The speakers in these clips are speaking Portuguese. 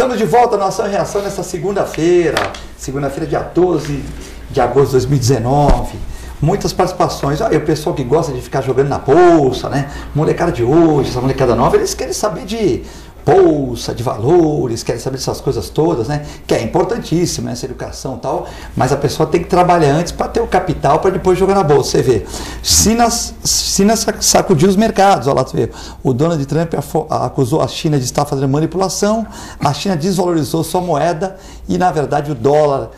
Estamos de volta na Ação e Reação nessa segunda-feira, dia 12 de agosto de 2019. Muitas participações. Olha, o pessoal que gosta de ficar jogando na bolsa, né? Molecada de hoje, essa molecada nova, eles querem saber de bolsa, de valores, querem saber dessas coisas todas, né? Que é importantíssimo, essa educação e tal, mas a pessoa tem que trabalhar antes para ter o capital para depois jogar na bolsa. Você vê, China sacudiu os mercados. Olha lá, você vê, o Donald Trump acusou a China de estar fazendo manipulação, a China desvalorizou sua moeda e, na verdade, o dólar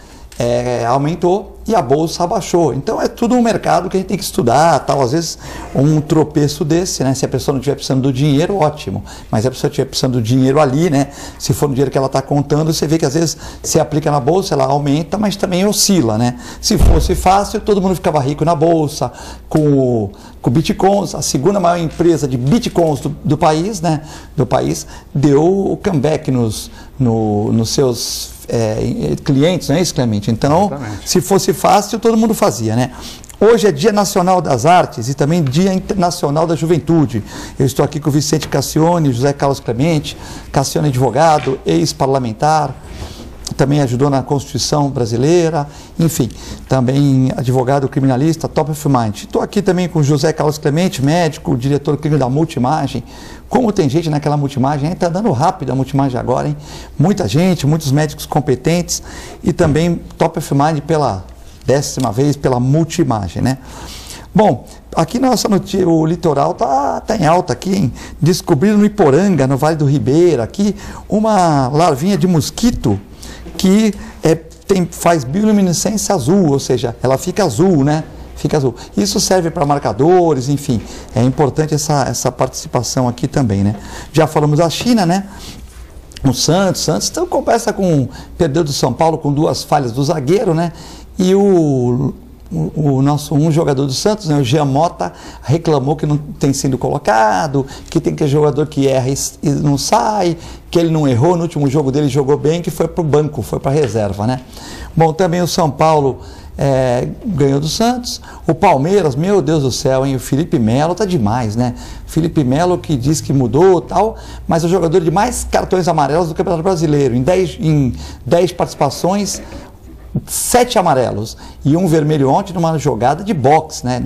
aumentou e a bolsa abaixou. Então é tudo um mercado que a gente tem que estudar, tal. Às vezes um tropeço desse, né? Se a pessoa não estiver precisando do dinheiro, ótimo. Mas se a pessoa estiver precisando do dinheiro ali, né? Se for no dinheiro que ela está contando, você vê que às vezes se aplica na bolsa, ela aumenta, mas também oscila, né? Se fosse fácil, todo mundo ficava rico na bolsa, com bitcoins. A segunda maior empresa de bitcoins do país, né? Deu o comeback nos seus clientes, não é isso, Clemente? Então, exatamente. Se fosse fácil, todo mundo fazia, né? Hoje é Dia Nacional das Artes e também Dia Internacional da Juventude. Eu estou aqui com o Vicente Cassione, José Carlos Clemente. Cassione é advogado, ex-parlamentar, também ajudou na Constituição brasileira, enfim, também advogado criminalista, top of mind. Estou aqui também com o José Carlos Clemente, médico, diretor clínico da Multimagem. Como tem gente naquela Multimagem, está dando rápido a Multimagem agora, hein? Muita gente, muitos médicos competentes e também top of mind pela 10ª vez pela Multimagem, né? Bom, aqui nossa notícia, o litoral tá em alta aqui, hein? Descobriram no Iporanga, no Vale do Ribeira, aqui, uma larvinha de mosquito que faz bioluminescência azul, ou seja, ela fica azul, né? Fica azul. Isso serve para marcadores, enfim, é importante essa participação aqui também, né? Já falamos da China, né? O Santos então começa com perdeu do São Paulo com 2 falhas do zagueiro, né? E um jogador do Santos, né, o Jean Mota, reclamou que não tem sido colocado, que tem que ter jogador que erra e não sai, que ele não errou, no último jogo dele jogou bem, que foi para o banco, foi para a reserva, né? Bom, também o São Paulo ganhou do Santos. O Palmeiras, meu Deus do céu, hein? O Felipe Melo tá demais, né? Felipe Melo que diz que mudou tal, mas é o jogador de mais cartões amarelos do Campeonato Brasileiro. Em 10 participações, 7 amarelos e 1 vermelho ontem numa jogada de boxe, né?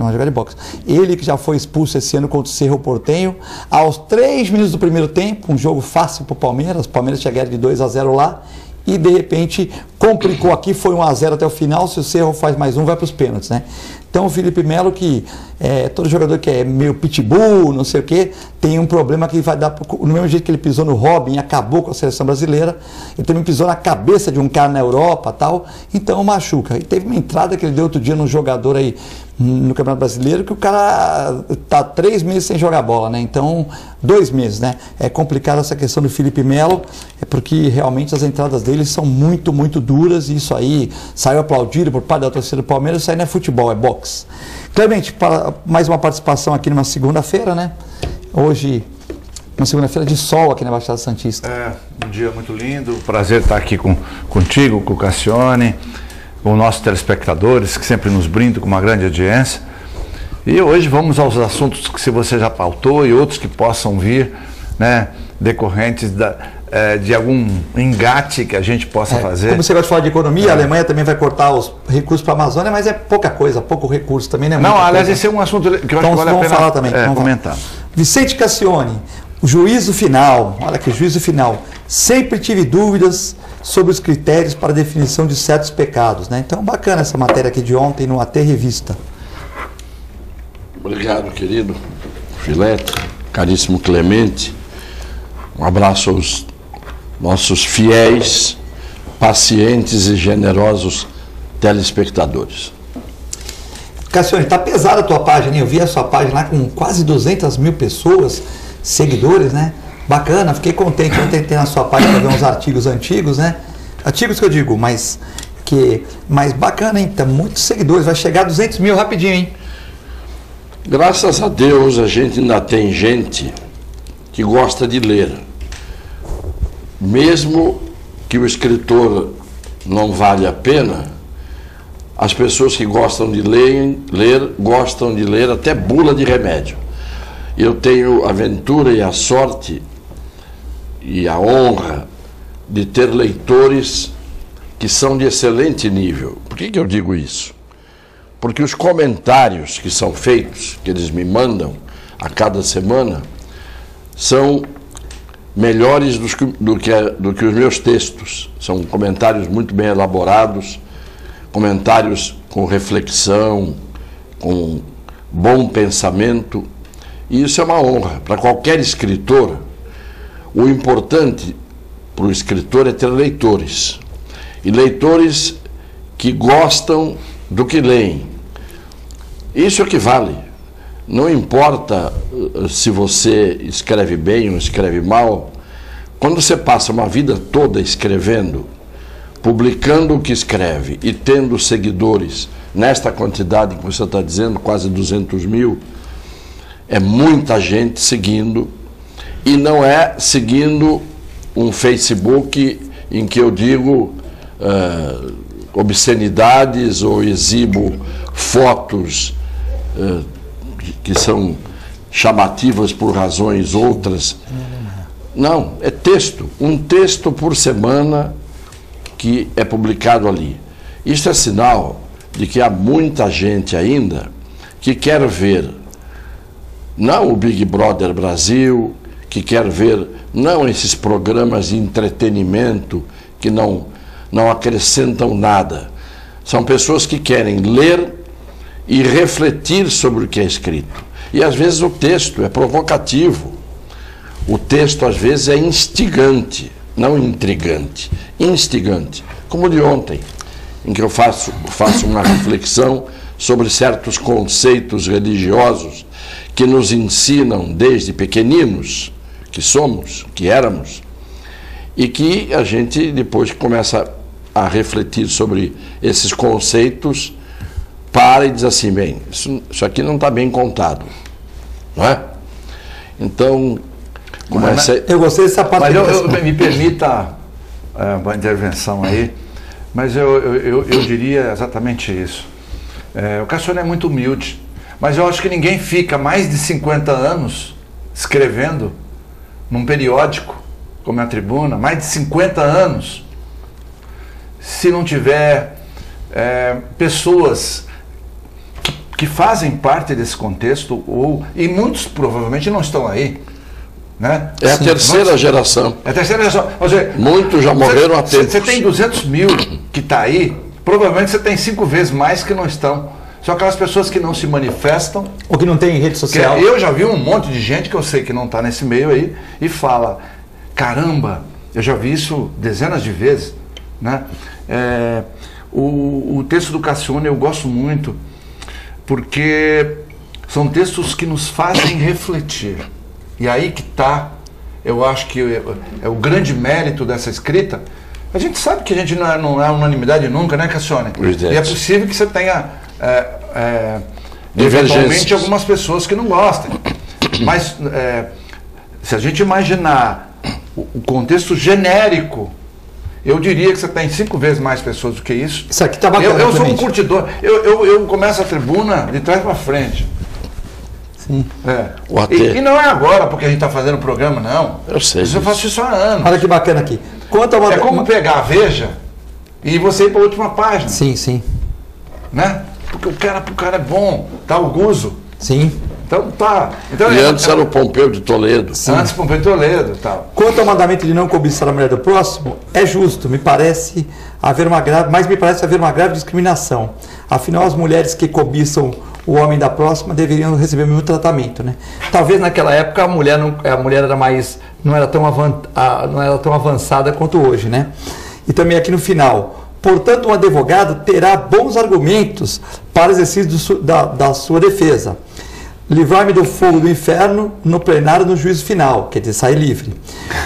Ele que já foi expulso esse ano contra o Cerro Porteño, aos 3 minutos do primeiro tempo, um jogo fácil para o Palmeiras. O Palmeiras tinha ganhado de 2-0 lá e de repente complicou aqui, foi 1-0 até o final. Se o Cerro faz mais um, vai para os pênaltis, né? Então o Felipe Melo, que todo jogador que é meio pitbull, não sei o que, tem um problema que vai dar, no mesmo jeito que ele pisou no Robin, acabou com a seleção brasileira, ele também pisou na cabeça de um cara na Europa tal, então machuca. E teve uma entrada que ele deu outro dia no jogador aí no Campeonato Brasileiro, que o cara tá 3 meses sem jogar bola, né? Então, 2 meses, né? É complicado essa questão do Felipe Melo, porque realmente as entradas dele são muito, muito duras, e isso aí saiu aplaudido por parte da torcida do Palmeiras. Isso aí não é futebol, é boxe. Clemente, mais uma participação aqui numa segunda-feira, né? Hoje, uma segunda-feira de sol aqui na Baixada Santista. Um dia muito lindo, prazer estar aqui contigo, com o Cassione, com os nossos telespectadores, que sempre nos brindam com uma grande audiência. E hoje vamos aos assuntos que você já pautou e outros que possam vir, né, decorrentes de algum engate que a gente possa fazer. Como você gosta de falar de economia, a Alemanha também vai cortar os recursos para a Amazônia, mas é pouca coisa, pouco recurso também, né? Não, aliás, esse é um assunto que eu acho que vale a pena falar também, comentar. Vicente Cassione, o juízo final, olha aqui, juízo final. Sempre tive dúvidas sobre os critérios para a definição de certos pecados, né? Então, bacana essa matéria aqui de ontem no AT Revista. Obrigado, querido Filete, caríssimo Clemente. Um abraço aos nossos fiéis, pacientes e generosos telespectadores. Cassione, tá pesada a tua página, hein? Eu vi a sua página lá com quase 200 mil pessoas, seguidores, né? Bacana, fiquei contente. Ontem tem na sua página para ver uns artigos antigos, né? Artigos que eu digo, mas bacana, hein? Tá muitos seguidores, vai chegar a 200 mil rapidinho, hein? Graças a Deus a gente ainda tem gente que gosta de ler. Mesmo que o escritor não vale a pena, as pessoas que gostam de ler gostam de ler até bula de remédio. Eu tenho a aventura e a sorte e a honra de ter leitores que são de excelente nível. Por que eu digo isso? Porque os comentários que são feitos, que eles me mandam a cada semana, são melhores do que os meus textos. São comentários muito bem elaborados, comentários com reflexão, com bom pensamento. E isso é uma honra para qualquer escritor. O importante para o escritor é ter leitores. E leitores que gostam do que leem. Isso é o que vale. Não importa se você escreve bem ou escreve mal. Quando você passa uma vida toda escrevendo, publicando o que escreve e tendo seguidores nesta quantidade que você está dizendo, quase 200 mil, é muita gente seguindo, e não é seguindo um Facebook em que eu digo obscenidades ou exibo fotos que são chamativas por razões outras. Não, é texto, um texto por semana que é publicado ali. Isso é sinal de que há muita gente ainda que quer ver não o Big Brother Brasil, que quer ver não esses programas de entretenimento que não acrescentam nada. São pessoas que querem ler e refletir sobre o que é escrito. E às vezes o texto é provocativo. O texto às vezes é instigante, não intrigante, instigante. Como o de ontem, em que eu faço uma reflexão sobre certos conceitos religiosos que nos ensinam desde pequeninos, que somos, que éramos, e que a gente depois começa a refletir sobre esses conceitos, para e diz assim, bem, isso aqui não está bem contado, não é? Então, eu gostei dessa parte. Mas me permita uma intervenção aí, mas eu diria exatamente isso. O Cassione é muito humilde, mas eu acho que ninguém fica mais de 50 anos escrevendo num periódico, como é a Tribuna, mais de 50 anos, se não tiver pessoas que fazem parte desse contexto, e muitos provavelmente não estão aí. Né? É a terceira geração. É a terceira geração. Muitos já morreram há tempo. Você tem 200 mil que está aí, provavelmente você tem 5 vezes mais que não estão. São aquelas pessoas que não se manifestam. Ou que não tem rede social. Eu já vi um monte de gente que eu sei que não está nesse meio aí e fala, caramba, eu já vi isso dezenas de vezes. Né? O texto do Cassione eu gosto muito, porque são textos que nos fazem refletir. E aí que está, eu acho que é o grande mérito dessa escrita. A gente sabe que a gente não é unanimidade nunca, né, Cassione? E é possível que você tenha eventualmente algumas pessoas que não gostem. Mas se a gente imaginar o contexto genérico, eu diria que você tem 5 vezes mais pessoas do que isso. Isso aqui tá bacana. Eu sou um curtidor. Eu começo a Tribuna de trás para frente. Sim. E não é agora porque a gente está fazendo o programa, não. Eu sei. Eu faço isso há anos. Olha que bacana aqui. É como pegar a Veja e você ir para a última página. Sim, sim. Né? Porque o cara é bom, tá o Guzo. Sim. Então tá. Então, e antes era o Pompeu de Toledo. Sim. Antes Pompeu de Toledo e tal. Quanto ao mandamento de não cobiçar a mulher do próximo, é justo, me parece haver uma grave discriminação. Afinal, as mulheres que cobiçam o homem da próxima deveriam receber o mesmo tratamento, né? Talvez naquela época a mulher era mais, não era tão avançada quanto hoje, né? E também aqui no final, portanto, um advogado terá bons argumentos para exercício da sua defesa. Livrar-me do fogo do inferno no plenário no juízo final, quer dizer, sair livre.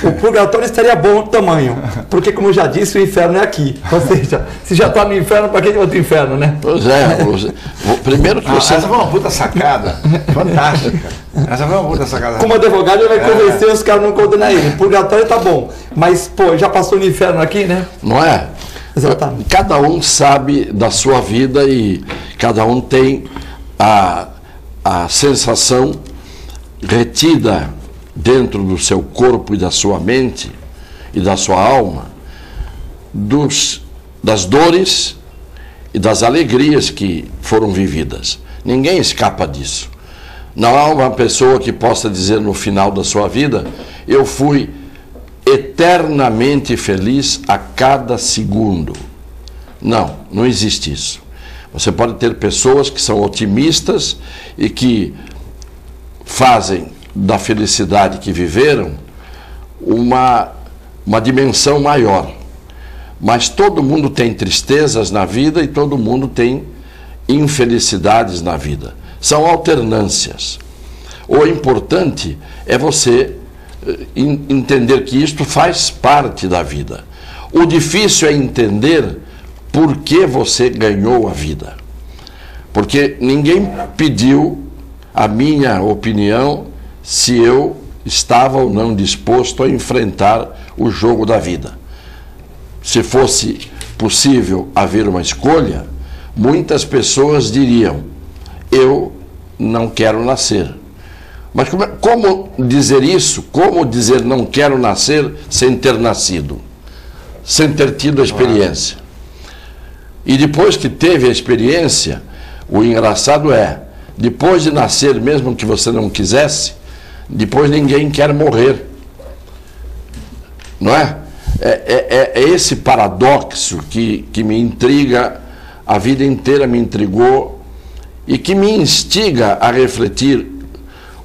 O purgatório estaria bom tamanho, porque, como eu já disse, o inferno é aqui. Ou seja, se já está no inferno, para que tem outro inferno, né? Pois é. Primeiro que você... Essa foi uma puta sacada. Fantástica. Essa foi uma puta sacada. Como advogado, ele vai convencer os caras a não condenar ele. O purgatório está bom, mas, pô, já passou no inferno aqui, né? Não é? Exatamente. Cada um sabe da sua vida e cada um tem a sensação retida dentro do seu corpo e da sua mente e da sua alma das dores e das alegrias que foram vividas. Ninguém escapa disso. Não há uma pessoa que possa dizer no final da sua vida: eu fui eternamente feliz a cada segundo. Não, não existe isso. Você pode ter pessoas que são otimistas e que fazem da felicidade que viveram uma dimensão maior. Mas todo mundo tem tristezas na vida e todo mundo tem infelicidades na vida. São alternâncias. O importante é você entender que isto faz parte da vida. O difícil é entender por que você ganhou a vida. Porque ninguém pediu a minha opinião se eu estava ou não disposto a enfrentar o jogo da vida. Se fosse possível haver uma escolha, muitas pessoas diriam: eu não quero nascer. Mas como dizer isso? Como dizer não quero nascer sem ter nascido? Sem ter tido a experiência? E depois que teve a experiência, o engraçado é, depois de nascer, mesmo que você não quisesse, depois ninguém quer morrer. Não é? É esse paradoxo que me intriga, a vida inteira me intrigou e que me instiga a refletir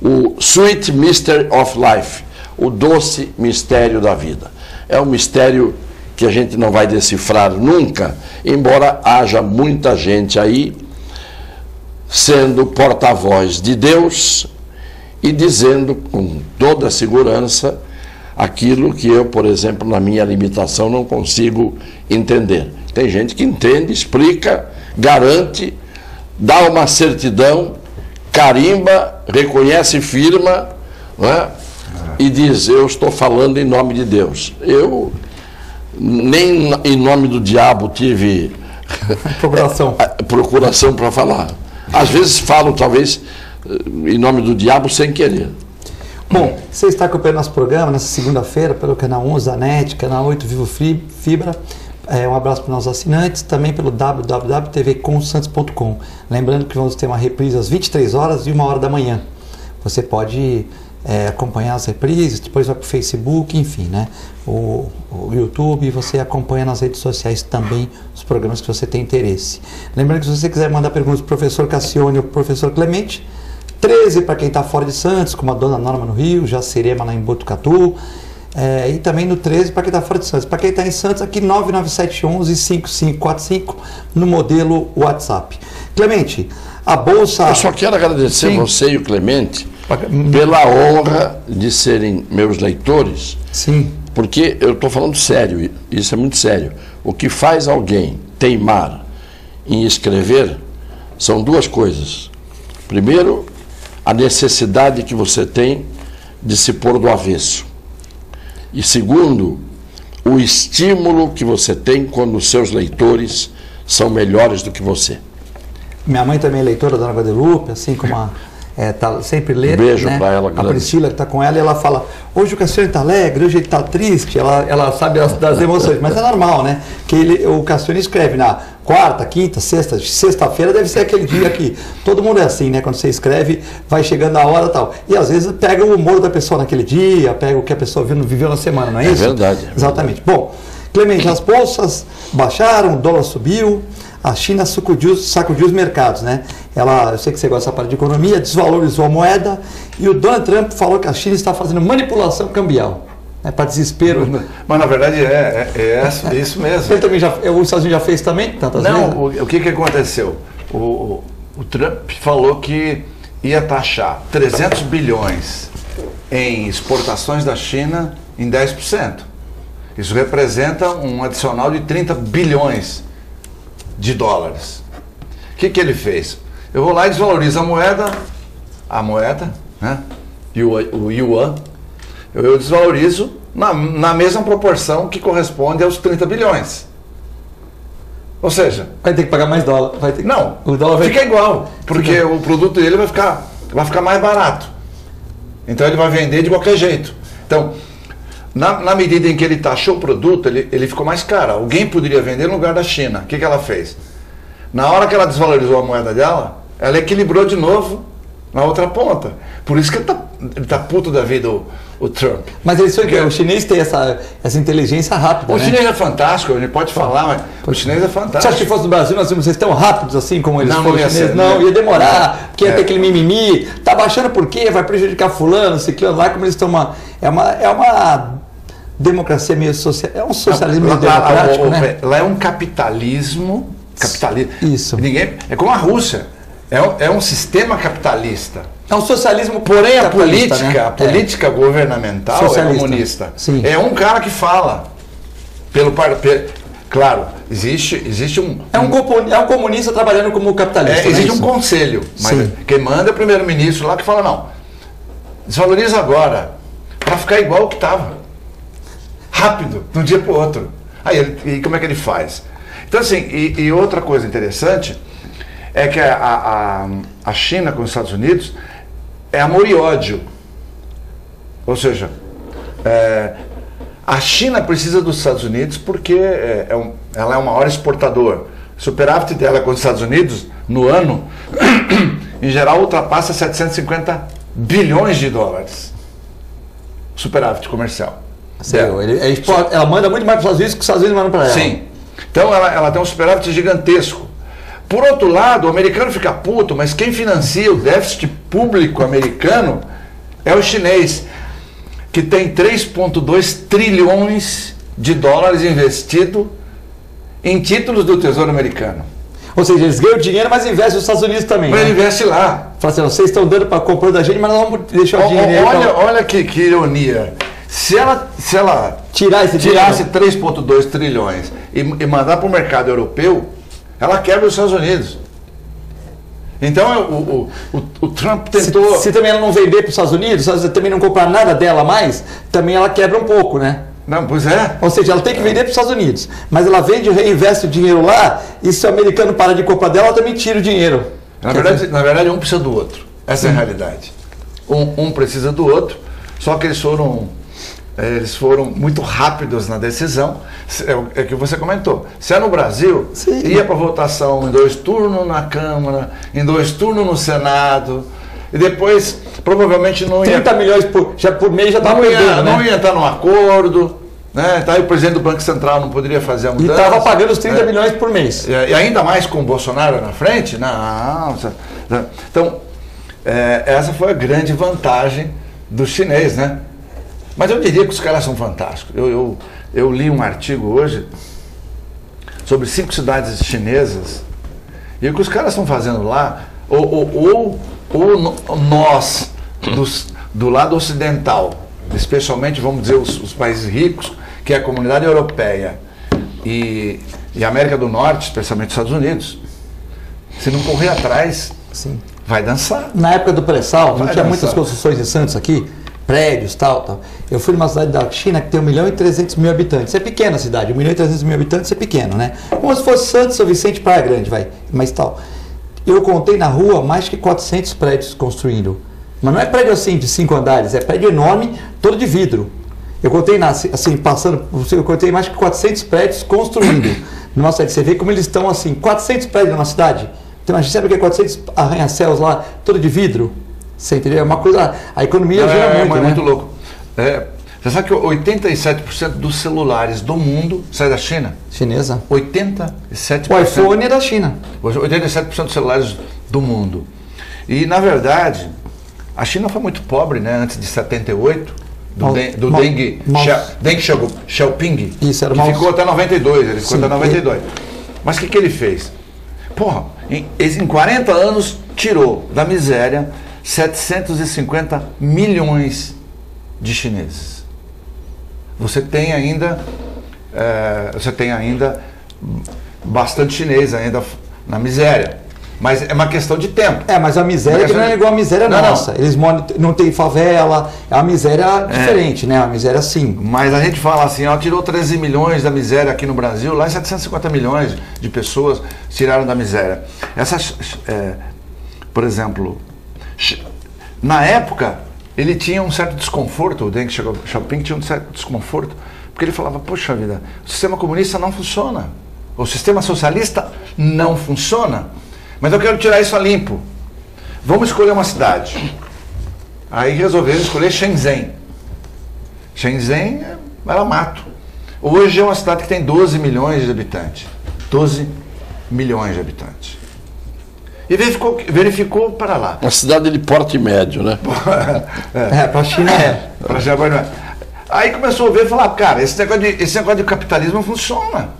o Sweet Mystery of Life, o doce mistério da vida. É um mistério que a gente não vai decifrar nunca, embora haja muita gente aí sendo porta-voz de Deus e dizendo com toda a segurança aquilo que eu, por exemplo, na minha limitação não consigo entender. Tem gente que entende, explica, garante, dá uma certidão, carimba, reconhece firma, não é? E diz: eu estou falando em nome de Deus. Eu nem em nome do diabo tive procuração para falar. Às vezes falo, talvez, em nome do diabo sem querer. Bom, você está acompanhando nosso programa nessa segunda-feira pelo canal 11 da NET, canal 8 Vivo Fibra. Um abraço para os nossos assinantes, também pelo www.tvconsantos.com. Lembrando que vamos ter uma reprise às 23 horas e 1 hora da manhã. Você pode acompanhar as reprises, depois vai para o Facebook, enfim, né? O YouTube, e você acompanha nas redes sociais também os programas que você tem interesse. Lembrando que se você quiser mandar perguntas para o professor Cassione ou para o professor Clemente, 13 para quem está fora de Santos, como a dona Norma no Rio, Jacerema lá em Botucatu, e também no 13 para quem está fora de Santos. Para quem está em Santos, aqui 99711-5545 no modelo WhatsApp. Clemente, a Bolsa... Eu só quero agradecer você e o Clemente pela honra de serem meus leitores. Sim. Porque eu estou falando sério, isso é muito sério. O que faz alguém teimar em escrever são duas coisas. Primeiro, a necessidade que você tem de se pôr do avesso. E segundo, o estímulo que você tem quando os seus leitores são melhores do que você. Minha mãe também é leitora da Dona Guadalupe, assim como tá sempre lê. Beijo, né? para ela. A Priscila que está com ela, e ela fala: hoje o Cassione está alegre, hoje ele está triste. Ela sabe das emoções, mas é normal, né? Que o Cassione escreve na quarta, quinta, sexta-feira deve ser aquele dia que todo mundo é assim, né? Quando você escreve, vai chegando a hora e tal. E às vezes pega o humor da pessoa naquele dia, pega o que a pessoa viveu na semana, não é isso? É verdade. Exatamente. Bom, Clemente, as bolsas baixaram, o dólar subiu, a China sacudiu os mercados, né? Eu sei que você gosta dessa parte de economia, desvalorizou a moeda, e o Donald Trump falou que a China está fazendo manipulação cambial, né, para desespero. Mas na verdade é isso mesmo. Ele também os Estados Unidos já fez também? Tantas vezes? O que aconteceu? O Trump falou que ia taxar 300 bilhões em exportações da China em 10%. Isso representa um adicional de 30 bilhões de dólares. O que ele fez? Eu vou lá e desvalorizo a moeda, né? O yuan, eu desvalorizo na mesma proporção que corresponde aos 30 bilhões. Ou seja... Vai ter que pagar mais dólar. Não, o dólar fica igual, porque o produto dele vai ficar mais barato. Então ele vai vender de qualquer jeito. Então, Na medida em que ele taxou o produto, ele ficou mais caro. Alguém poderia vender no lugar da China. O que ela fez? Na hora que ela desvalorizou a moeda dela, ela equilibrou de novo na outra ponta. Por isso que ele tá puto da vida, o Trump. Mas o chinês tem essa inteligência rápida, O né? chinês é fantástico, a gente pode falar, mas o chinês é fantástico. Você acha que se fosse no Brasil, nós íamos ser tão rápidos assim como eles foram ia chineses? ser, Não, ia demorar, porque ia ter É. aquele mimimi. Tá baixando por quê? Vai prejudicar fulano, ciclano lá, como eles estão é uma democracia meio social, é um socialismo meio democrático, né? Lá é um capitalismo. Isso. É como a Rússia. É um sistema capitalista. É um socialismo Porém, a capitalista, política, né? a política governamental Socialista. é comunista. Sim. É um cara que fala. Claro, existe um. É um comunista trabalhando como capitalista. Existe né? um conselho, mas Sim. quem manda é o primeiro-ministro lá que fala, não, desvaloriza agora, para ficar igual o que estava. Rápido, de um dia para o outro. E como é que ele faz? Então, assim, e outra coisa interessante é que a China com os Estados Unidos é amor e ódio. Ou seja, a China precisa dos Estados Unidos porque ela é o maior exportador. O superávit dela com os Estados Unidos, no ano, em geral, ultrapassa 750 bilhões de dólares. Superávit comercial. Sim, ela manda muito mais para os Estados Unidos que os Estados Unidos mandam para ela. Sim. Então ela tem um superávit gigantesco. Por outro lado, o americano fica puto, mas quem financia o déficit público americano é o chinês, que tem 3,2 trilhões de dólares investido em títulos do Tesouro Americano. Ou seja, eles ganham dinheiro, mas investem nos Estados Unidos também. Mas né? ele investe lá. Fala assim, vocês estão dando para comprar da gente, mas nós vamos deixar o dinheiro. Olha que ironia. Se ela Tirasse 3,2 trilhões e mandar para o mercado europeu, ela quebra os Estados Unidos. Então o Trump tentou. Se também ela não vender para os Estados Unidos, se ela também não comprar nada dela mais, também ela quebra um pouco, né? Não, pois é. Ou seja, ela tem que vender para os Estados Unidos, mas ela vende e reinveste o dinheiro lá, e se o americano parar de comprar dela, ela também tira o dinheiro. Na verdade, um precisa do outro. Essa é a realidade. Um precisa do outro, só que eles foram muito rápidos na decisão. É o que você comentou. Se é no Brasil, Sim. ia para votação em 2 turnos na Câmara, em 2 turnos no Senado, e depois provavelmente não ia. 30 milhões por mês já estava perdendo, né? Não ia entrar num acordo, né? Tá aí o presidente do Banco Central não poderia fazer a E mudança. estava pagando os 30 milhões por mês. E ainda mais com o Bolsonaro na frente? Não. Então, essa foi a grande vantagem do chinês, né? Mas eu diria que os caras são fantásticos. Eu li um artigo hoje sobre 5 cidades chinesas, e o que os caras estão fazendo lá, ou nós, do lado ocidental, especialmente, vamos dizer, os países ricos, que é a comunidade europeia e a América do Norte, especialmente os Estados Unidos, se não correr atrás, Sim. vai dançar. Na época do pré-sal, não Vai tinha dançar. muitas construções em Santos aqui, prédios, tal. Eu fui numa cidade da China que tem 1.300.000 habitantes. É pequena a cidade, 1.300.000 habitantes é pequeno, né? Como se fosse Santos ou Vicente Praia Grande, mas tal. Eu contei na rua mais que 400 prédios construindo. Mas não é prédio assim de 5 andares, é prédio enorme, todo de vidro. Eu contei assim, eu contei mais que 400 prédios construindo. Numa cidade, você vê como eles estão assim, 400 prédios numa cidade. Então, a gente sabe que é 400 arranha-céus lá, todo de vidro. Você entendeu? É uma coisa. A economia gira muito, né? É muito louco. Você sabe que 87% dos celulares do mundo sai da China? Chinesa. 87%. O iPhone é da China. 87% dos celulares do mundo. E, na verdade, a China foi muito pobre, né? Antes de 78, do Deng Xiaoping, Isso, era que ficou até 92. Ele ficou até 92. Mas o que ele fez? Porra, em 40 anos tirou da miséria 750 milhões de chineses. Você tem ainda bastante chinês ainda na miséria, mas é uma questão de tempo. Mas a miséria que não é igual a miséria nossa. Eles não tem favela, é uma miséria diferente, né? Uma miséria assim. Mas a gente fala assim, tirou 13 milhões da miséria aqui no Brasil, lá 750 milhões de pessoas tiraram da miséria. Por exemplo, na época ele tinha um certo desconforto, o Deng Xiaoping tinha um certo desconforto, porque ele falava, poxa vida, o sistema comunista não funciona, o sistema socialista não funciona, mas eu quero tirar isso a limpo. Vamos escolher uma cidade. Aí resolveram escolher Shenzhen. Shenzhen era mato. Hoje é uma cidade que tem 12 milhões de habitantes. 12 milhões de habitantes. E verificou para lá. Uma cidade de porte médio, né? Para a China é. Para a China não é. Aí começou a ver e falar, cara, esse negócio de capitalismo não funciona.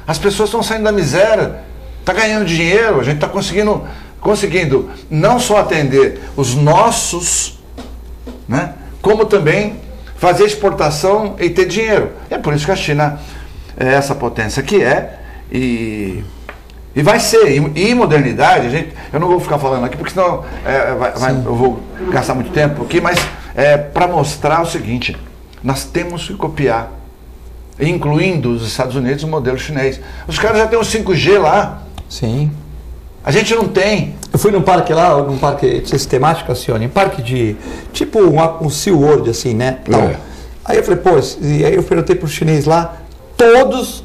As pessoas estão saindo da miséria, está ganhando dinheiro, a gente está conseguindo não só atender os nossos, né, como também fazer exportação e ter dinheiro. É por isso que a China é essa potência que é, e vai ser. E modernidade, eu não vou ficar falando aqui, porque senão eu vou gastar muito tempo aqui, mas para mostrar o seguinte, nós temos que copiar, incluindo os Estados Unidos, o modelo chinês. Os caras já têm o 5G lá. Sim. A gente não tem. Eu fui num parque lá, num parque sistemático, Alcione, um parque de, tipo um SeaWorld, assim, né? Tal. Aí eu falei, pô, e aí eu perguntei pro chinês lá, todos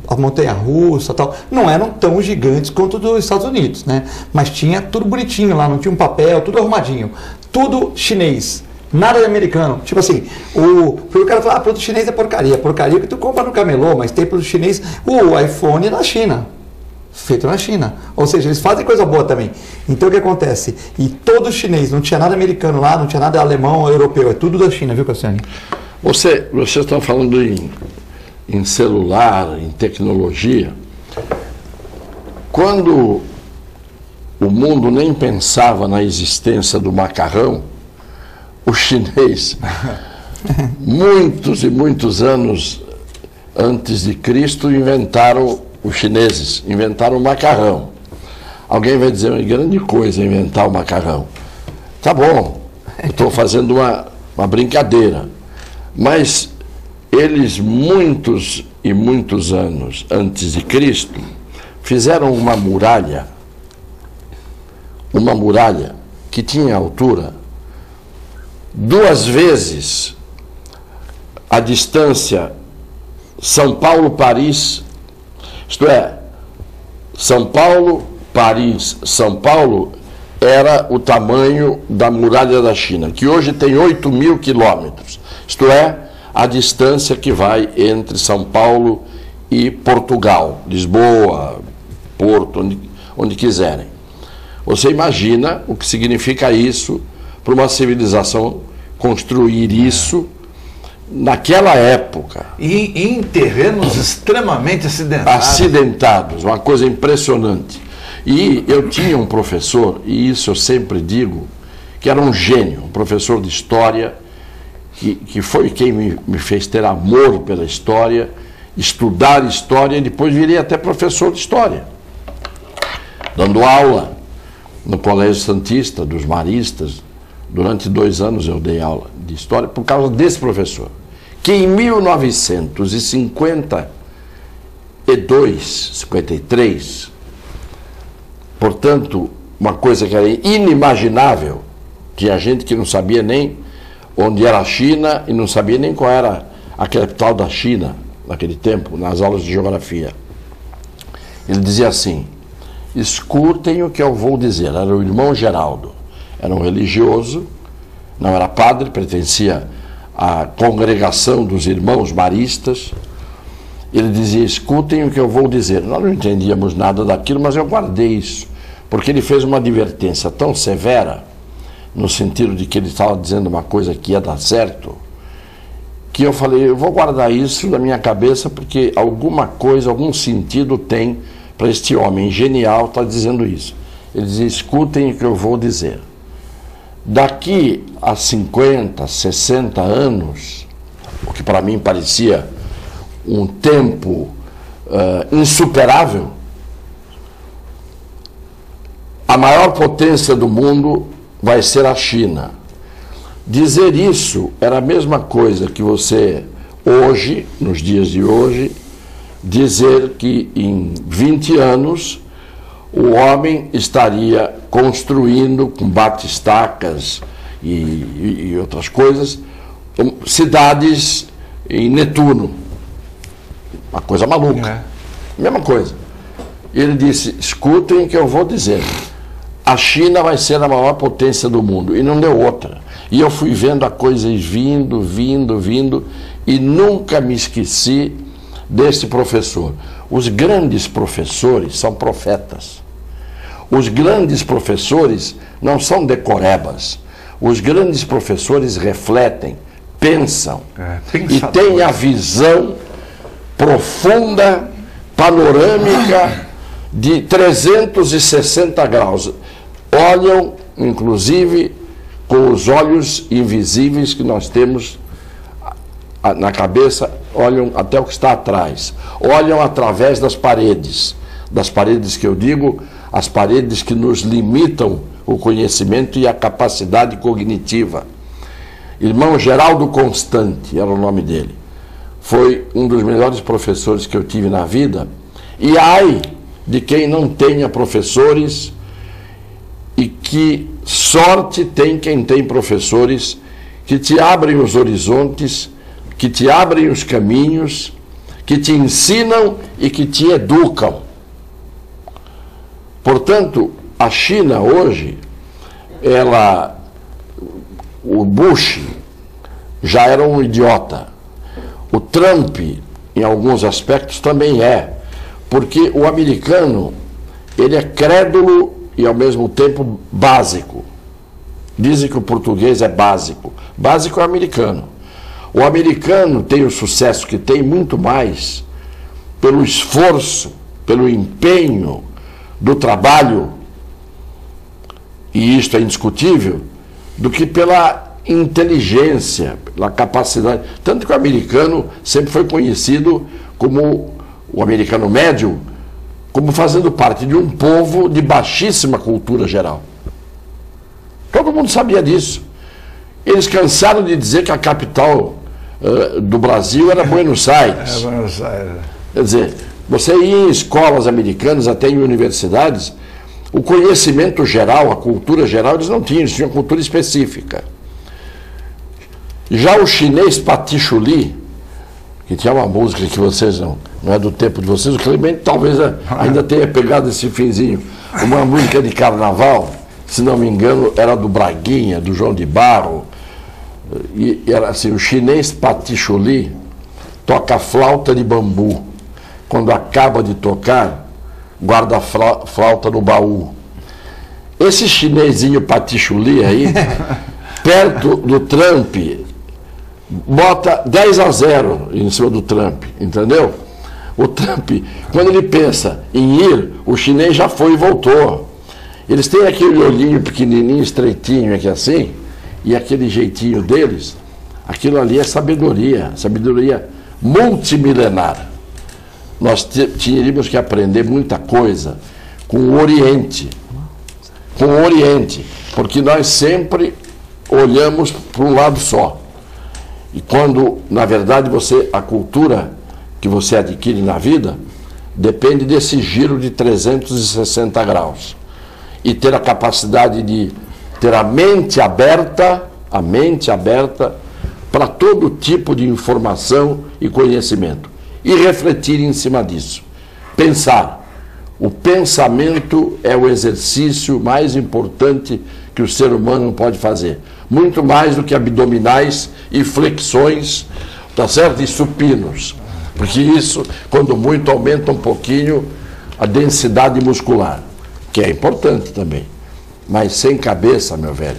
as montanhas-russas tal, não eram tão gigantes quanto dos Estados Unidos, né? Mas tinha tudo bonitinho lá, não tinha um papel, tudo arrumadinho. Tudo chinês. Nada de americano. Tipo assim, o cara fala, produto chinês é porcaria. Porcaria que tu compra no camelô, mas tem produto chinês. O iPhone é da China. Feito na China. Ou seja, eles fazem coisa boa também. Então o que acontece? E todo chinês, não tinha nada americano lá, não tinha nada alemão ou europeu. É tudo da China, viu, Cassiane? Você está falando em celular, em tecnologia. Quando o mundo nem pensava na existência do macarrão, o chinês, muitos e muitos anos antes de Cristo, os chineses inventaram o macarrão. Alguém vai dizer, é grande coisa inventar o macarrão. Tá bom, eu estou fazendo uma brincadeira. Mas eles, muitos e muitos anos antes de Cristo, fizeram uma muralha que tinha altura 2 vezes a distância São Paulo-Paris, isto é, São Paulo-Paris, São Paulo era o tamanho da muralha da China, que hoje tem 8.000 quilômetros, isto é, a distância que vai entre São Paulo e Portugal, Lisboa, Porto, onde quiserem. Você imagina o que significa isso para uma civilização construir isso naquela época. E em terrenos extremamente acidentados, uma coisa impressionante. E eu tinha um professor, e isso eu sempre digo, que era um gênio, um professor de história, que foi quem me fez ter amor pela história, estudar história, e depois virei até professor de história, dando aula no Colégio Santista, dos Maristas. Durante 2 anos eu dei aula de história por causa desse professor, que em 1952, 53, portanto, uma coisa que era inimaginável, tinha gente que não sabia nem onde era a China e não sabia nem qual era a capital da China naquele tempo, nas aulas de geografia. Ele dizia assim, escutem o que eu vou dizer. Era o irmão Geraldo. Era um religioso, não era padre, pertencia à congregação dos irmãos maristas. Ele dizia, escutem o que eu vou dizer. Nós não entendíamos nada daquilo, mas eu guardei isso, porque ele fez uma advertência tão severa, no sentido de que ele estava dizendo uma coisa que ia dar certo, que eu falei, eu vou guardar isso na minha cabeça, porque alguma coisa, algum sentido tem para este homem genial estar dizendo isso. Ele dizia, escutem o que eu vou dizer. Daqui a 50, 60 anos, o que para mim parecia um tempo insuperável, a maior potência do mundo vai ser a China. Dizer isso era a mesma coisa que você, hoje, nos dias de hoje, dizer que em 20 anos o homem estaria construindo com batistacas e outras coisas, cidades em Netuno. Uma coisa maluca. Mesma coisa. Ele disse, escutem o que eu vou dizer. A China vai ser a maior potência do mundo. E não deu outra. E eu fui vendo as coisas vindo, e nunca me esqueci desse professor. Os grandes professores são profetas. Os grandes professores não são decorebas. Os grandes professores refletem, pensam e têm a visão profunda, panorâmica de 360 graus. Olham, inclusive, com os olhos invisíveis que nós temos na cabeça, olham até o que está atrás. Olham através das paredes que eu digo, as paredes que nos limitam o conhecimento e a capacidade cognitiva. Irmão Geraldo Constante era o nome dele. Foi um dos melhores professores que eu tive na vida. E ai de quem não tenha professores, e que sorte tem quem tem professores que te abrem os horizontes, que te abrem os caminhos, que te ensinam e que te educam. Portanto, a China hoje, o Bush já era um idiota. O Trump, em alguns aspectos, também é. Porque o americano, ele é crédulo e, ao mesmo tempo, básico. Dizem que o português é básico. Básico é americano. O americano tem o sucesso que tem muito mais pelo esforço, pelo empenho do trabalho, e isto é indiscutível, do que pela inteligência, pela capacidade. Tanto que o americano sempre foi conhecido como, o americano médio, como fazendo parte de um povo de baixíssima cultura geral. Todo mundo sabia disso. Eles cansaram de dizer que a capital do Brasil era Buenos Aires. Buenos Aires. Quer dizer, você ia em escolas americanas, até em universidades, o conhecimento geral, a cultura geral, eles não tinham, eles tinham cultura específica. Já o chinês Patichuli, que tinha uma música que vocês não é do tempo de vocês, o Clemente talvez ainda tenha pegado esse finzinho, uma música de carnaval, se não me engano, era do Braguinha, do João de Barro, e era assim, o chinês Patichuli toca flauta de bambu. Quando acaba de tocar, guarda a flauta no baú. Esse chinesinho Patichuli aí, perto do Trump, bota 10-0 em cima do Trump, entendeu? O Trump, quando ele pensa em ir, o chinês já foi e voltou. Eles têm aquele olhinho pequenininho, estreitinho aqui assim, e aquele jeitinho deles, aquilo ali é sabedoria, sabedoria multimilenar. Nós teríamos que aprender muita coisa com o Oriente, porque nós sempre olhamos para um lado só. E quando, na verdade, a cultura que você adquire na vida depende desse giro de 360 graus. E ter a capacidade de ter a mente aberta para todo tipo de informação e conhecimento. E refletir em cima disso. Pensar. O pensamento é o exercício mais importante que o ser humano pode fazer. Muito mais do que abdominais e flexões, tá certo? E supinos. Porque isso, quando muito, aumenta um pouquinho a densidade muscular, que é importante também. Mas sem cabeça, meu velho.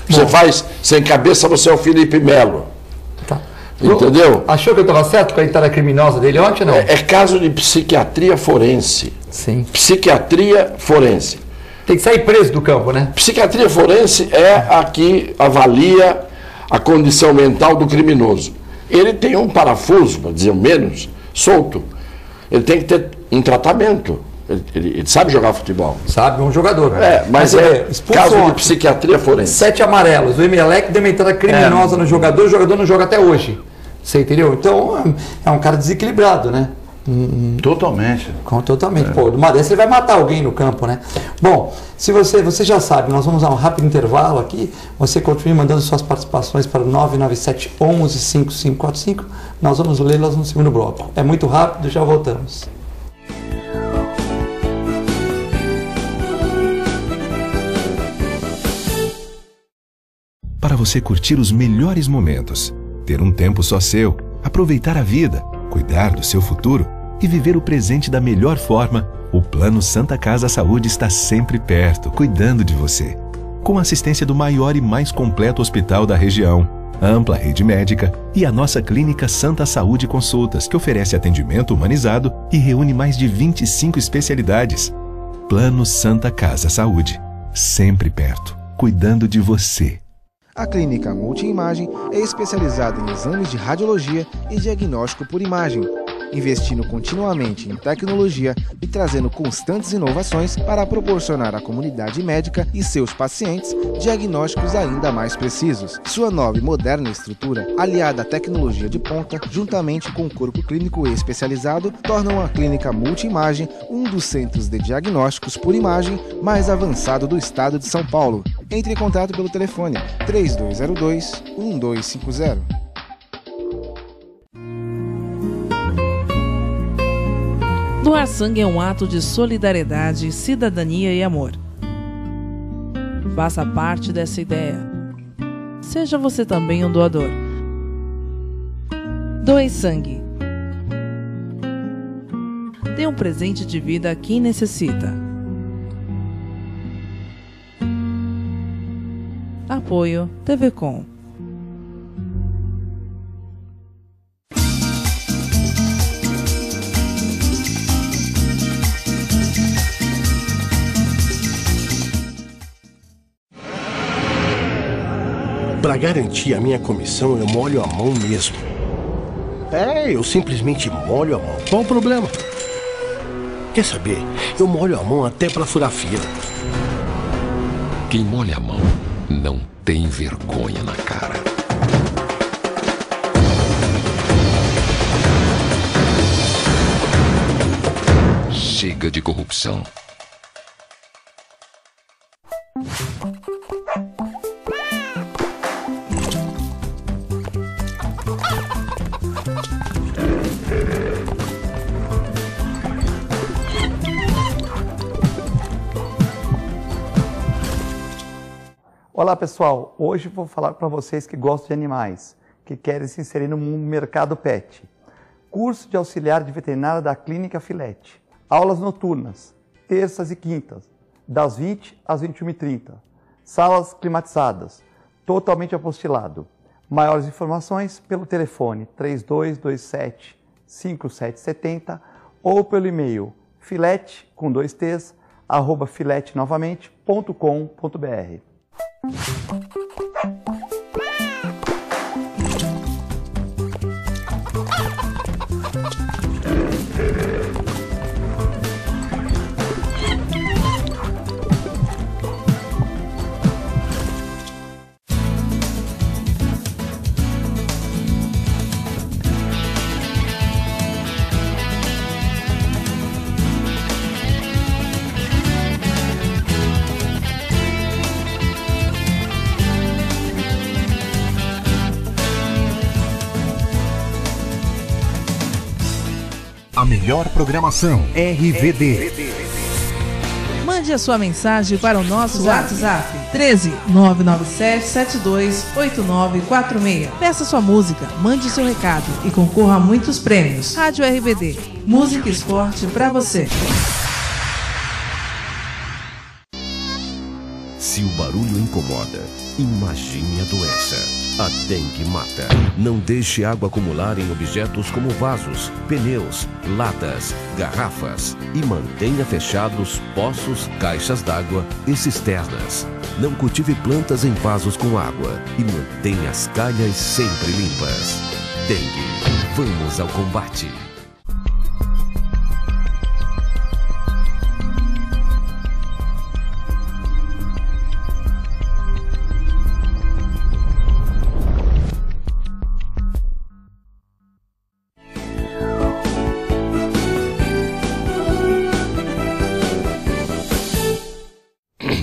Você faz sem cabeça, você é o Felipe Melo. Tá. Entendeu? Achou que eu estava certo com a entrada criminosa dele ontem ou não? É caso de psiquiatria forense. Sim. Psiquiatria forense. Tem que sair preso do campo, né? Psiquiatria forense é a que avalia a condição mental do criminoso. Ele tem um parafuso, para dizer menos, solto. Ele tem que ter um tratamento. Ele sabe jogar futebol. Sabe, um jogador. Mas caso de psiquiatria forense. 7 amarelos. O Emelec deu uma entrada criminosa no jogador, o jogador não joga até hoje. Você entendeu? Então, é um cara desequilibrado, né? Totalmente. Totalmente. Pô, numa dessa ele vai matar alguém no campo, né? Bom, se você já sabe, nós vamos dar um rápido intervalo aqui. Você continue mandando suas participações para o 997 11 5545. Nós vamos lê-las no segundo bloco. É muito rápido, já voltamos. Para você curtir os melhores momentos, ter um tempo só seu, aproveitar a vida, cuidar do seu futuro e viver o presente da melhor forma, o Plano Santa Casa Saúde está sempre perto, cuidando de você. Com a assistência do maior e mais completo hospital da região, ampla rede médica e a nossa clínica Santa Saúde Consultas, que oferece atendimento humanizado e reúne mais de 25 especialidades. Plano Santa Casa Saúde, sempre perto, cuidando de você. A Clínica Multiimagem é especializada em exames de radiologia e diagnóstico por imagem, investindo continuamente em tecnologia e trazendo constantes inovações para proporcionar à comunidade médica e seus pacientes diagnósticos ainda mais precisos. Sua nova e moderna estrutura, aliada à tecnologia de ponta, juntamente com o corpo clínico especializado, tornam a Clínica Multiimagem um dos centros de diagnósticos por imagem mais avançado do estado de São Paulo. Entre em contato pelo telefone 3202-1250. Doar sangue é um ato de solidariedade, cidadania e amor. Faça parte dessa ideia. Seja você também um doador. Doe sangue. Dê um presente de vida a quem necessita. Apoio TV Com. Para garantir a minha comissão, eu molho a mão mesmo. Eu simplesmente molho a mão. Qual o problema? Quer saber? Eu molho a mão até para furar fila. Quem molha a mão não tem vergonha na cara. Chega de corrupção. Olá pessoal, hoje vou falar para vocês que gostam de animais, que querem se inserir no mercado pet. Curso de auxiliar de veterinária da Clínica Filete. Aulas noturnas, terças e quintas, das 20 às 21h30. Salas climatizadas, totalmente apostilado. Maiores informações pelo telefone 3227-5770 ou pelo e-mail filete, com 2 T's, @filetenovamente.com.br. A melhor programação RVD. Mande a sua mensagem para o nosso WhatsApp 13 997 72 8946. Peça sua música, mande seu recado e concorra a muitos prêmios. Rádio RBD, música e esporte para você. Se o barulho incomoda, imagine a doença. A dengue mata. Não deixe água acumular em objetos como vasos, pneus, latas, garrafas e mantenha fechados poços, caixas d'água e cisternas. Não cultive plantas em vasos com água e mantenha as calhas sempre limpas. Dengue. Vamos ao combate.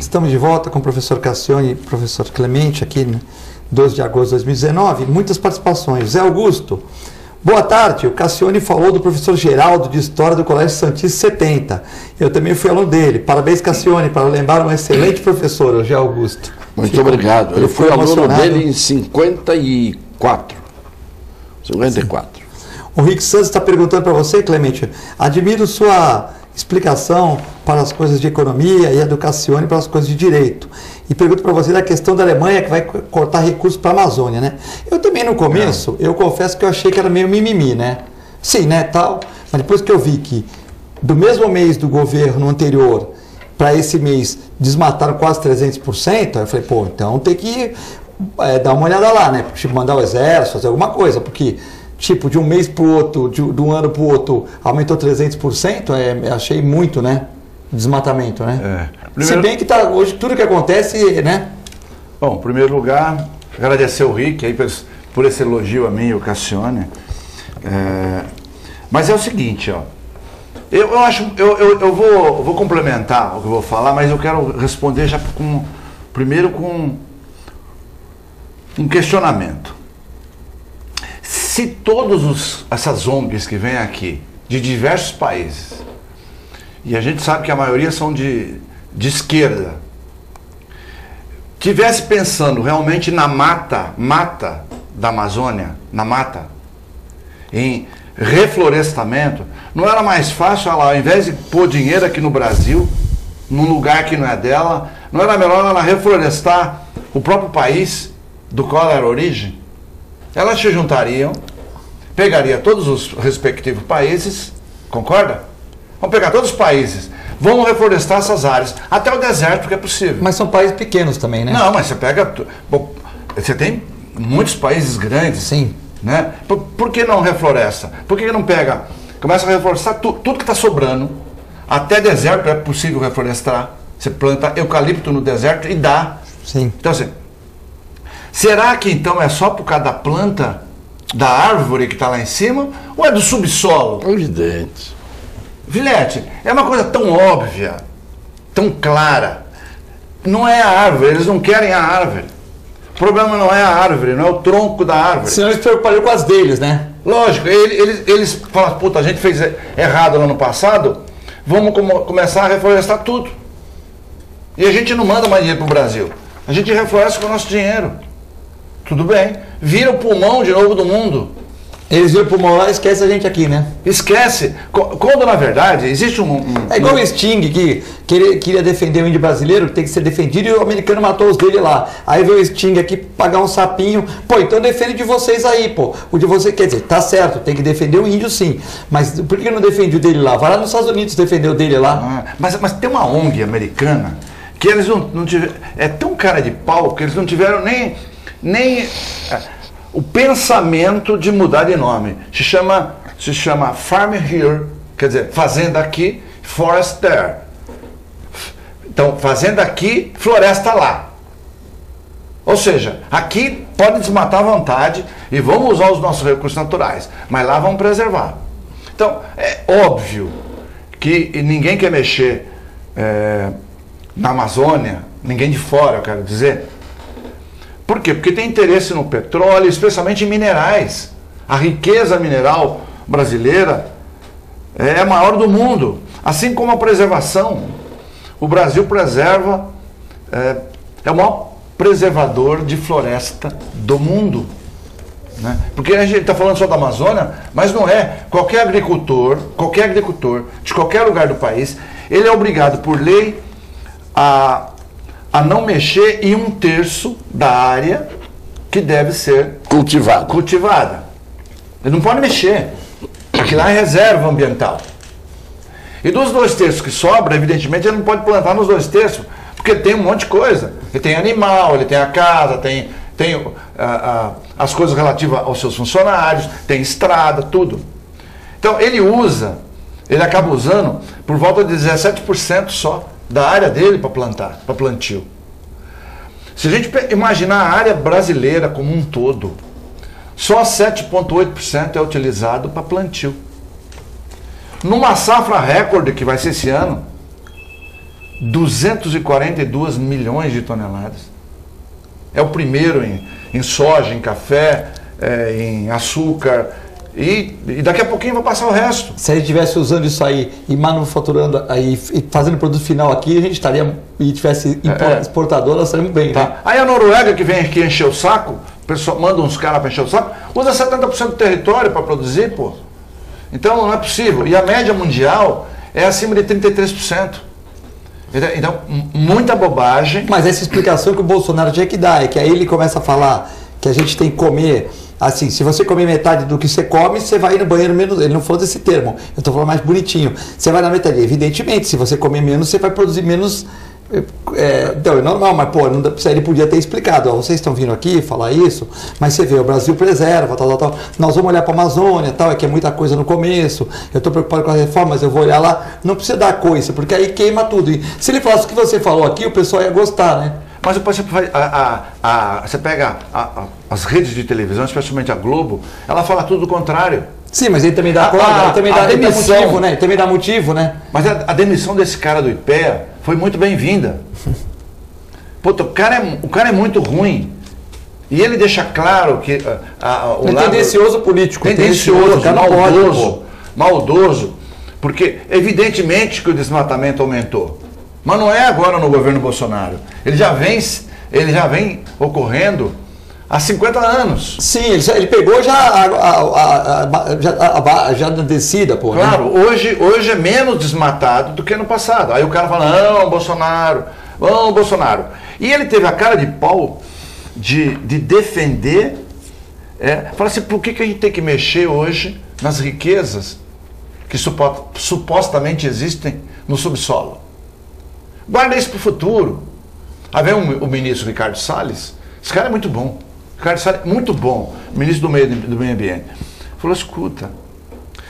Estamos de volta com o professor Cassione e o professor Clemente aqui, né? 2 de agosto de 2019. Muitas participações. Zé Augusto. Boa tarde, o Cassione falou do professor Geraldo de História do Colégio Santista 70. Eu também fui aluno dele. Parabéns, Cassione, para lembrar um excelente professor, o Zé Augusto. Muito obrigado. Eu fui aluno dele em 54. Sim. O Rick Santos está perguntando para você, Clemente. Admiro sua explicação para as coisas de economia e a do Cassione para as coisas de direito. E pergunto para você da questão da Alemanha, que vai cortar recursos para a Amazônia, né? Eu também no começo, eu confesso que eu achei que era meio mimimi, né? Sim, né, tal. Mas depois que eu vi que do mesmo mês do governo anterior para esse mês desmataram quase 300%, aí eu falei, pô, então tem que dar uma olhada lá, né? Tipo, mandar o exército, fazer alguma coisa, porque tipo, de um mês para o outro, de um ano para o outro, aumentou 300%, achei muito, né? Desmatamento, né? Primeiro, se bem que tá, hoje tudo que acontece, né? Bom, em primeiro lugar, agradecer o Rick aí por esse elogio a mim e o Cassione. Mas é o seguinte, ó. Eu vou complementar o que eu vou falar, mas eu quero responder já primeiro com um questionamento. Se todas essas ONGs que vêm aqui, de diversos países, e a gente sabe que a maioria são de esquerda, tivesse pensando realmente na mata da Amazônia, em reflorestamento, não era mais fácil ela, ao invés de pôr dinheiro aqui no Brasil, num lugar que não é dela, não era melhor ela reflorestar o próprio país do qual era a origem? Elas se juntariam, pegaria todos os respectivos países, concorda? Vamos pegar todos os países, vamos reflorestar essas áreas, até o deserto que é possível. Mas são países pequenos também, né? Não, mas você pega... Bom, você tem muitos países grandes. Sim. Né? Por que não refloresta? Por que não pega, começa a reflorestar tudo que está sobrando, até deserto é possível reflorestar. Você planta eucalipto no deserto e dá. Sim. Então assim, será que então é só por causa da planta, da árvore que está lá em cima, ou é do subsolo? Evidente. Vilete, é uma coisa tão óbvia, tão clara. Não é a árvore, eles não querem a árvore. O problema não é a árvore, não é o tronco da árvore. Senão eles se preocupariam com as deles, né? Lógico, eles falam, puta, a gente fez errado no ano passado, vamos começar a reflorestar tudo. E a gente não manda mais dinheiro para o Brasil. A gente refloresta com o nosso dinheiro. Tudo bem. Vira o pulmão de novo do mundo. Eles viram o pulmão lá e esquece a gente aqui, né? Esquece. Quando, na verdade, existe É igual o Sting, que queria defender o índio brasileiro, que tem que ser defendido, e o americano matou os dele lá. Aí veio o Sting aqui pagar um sapinho. Pô, então defende de vocês aí, pô. O de você, quer dizer, tá certo, tem que defender o índio sim. Mas por que não defende o dele lá? Vai lá nos Estados Unidos defender o dele lá. Mas tem uma ONG americana que eles não tiveram... É tão cara de pau que eles não tiveram nem o pensamento de mudar de nome. Se chama Farm Here, quer dizer, fazenda aqui, forest there. Então, fazenda aqui, floresta lá. Ou seja, aqui pode desmatar à vontade e vamos usar os nossos recursos naturais, mas lá vamos preservar. Então, é óbvio que ninguém quer mexer na Amazônia, ninguém de fora, eu quero dizer. Por quê? Porque tem interesse no petróleo, especialmente em minerais. A riqueza mineral brasileira é a maior do mundo, assim como a preservação. O Brasil preserva, é o maior preservador de floresta do mundo. Né? Porque a gente está falando só da Amazônia, mas não é. Qualquer agricultor de qualquer lugar do país, ele é obrigado por lei a não mexer em 1/3 da área que deve ser cultivada. Ele não pode mexer. Aquilo lá é reserva ambiental. E dos 2/3 que sobra, evidentemente, ele não pode plantar nos 2/3, porque ele tem um monte de coisa. Ele tem animal, ele tem a casa, tem as coisas relativas aos seus funcionários, tem estrada, tudo. Então ele acaba usando por volta de 17% só da área dele para plantar, para plantio. Se a gente imaginar a área brasileira como um todo, só 7,8% é utilizado para plantio. Numa safra recorde que vai ser esse ano, 242 milhões de toneladas. É o primeiro em soja, em café, em açúcar. E daqui a pouquinho vai passar o resto. Se a gente estivesse usando isso aí e manufaturando aí, e fazendo produto final aqui, a gente estaria, e tivesse exportador, nós estaríamos bem. Tá. Né? Aí a Noruega, que vem aqui encher o saco, o pessoal manda uns caras para encher o saco, usa 70% do território para produzir, pô. Então não é possível. E a média mundial é acima de 33%. Então, muita bobagem. Mas essa explicação que o Bolsonaro tinha que dar, é que aí ele começa a falar que a gente tem que comer, assim, se você comer metade do que você come, você vai ir no banheiro menos. Ele não falou desse termo, eu estou falando mais bonitinho. Você vai na metade. Evidentemente, se você comer menos, você vai produzir menos. Então, é normal, mas pô, não dá, ele podia ter explicado, ó, vocês estão vindo aqui falar isso, mas você vê, o Brasil preserva, tal, nós vamos olhar para a Amazônia, tal, é que é muita coisa no começo, eu estou preocupado com as reformas, eu vou olhar lá, não precisa dar coisa, porque aí queima tudo. E se ele falasse o que você falou aqui, o pessoal ia gostar, né? Mas depois você pega as redes de televisão, especialmente a Globo, ela fala tudo do contrário. Sim, mas ele também dá ele também dá motivo, né? Ele também dá motivo, né? Mas a demissão desse cara do IPEA foi muito bem-vinda. Puta, o cara é muito ruim. E ele deixa claro que o lado tendencioso político, tendencioso, maldoso, porque evidentemente que o desmatamento aumentou. Mas não é agora no governo Bolsonaro. Ele já vem ocorrendo há 50 anos. Sim, ele pegou já na descida, pô. Claro, né? hoje é menos desmatado do que no passado. Aí o cara fala, não, Bolsonaro. E ele teve a cara de pau de defender, fala assim, por que a gente tem que mexer hoje nas riquezas que supostamente existem no subsolo? Guarda isso para o futuro. Aí vem o ministro Ricardo Salles, esse cara é muito bom. Ricardo Salles, muito bom, ministro do meio ambiente. Falou, escuta,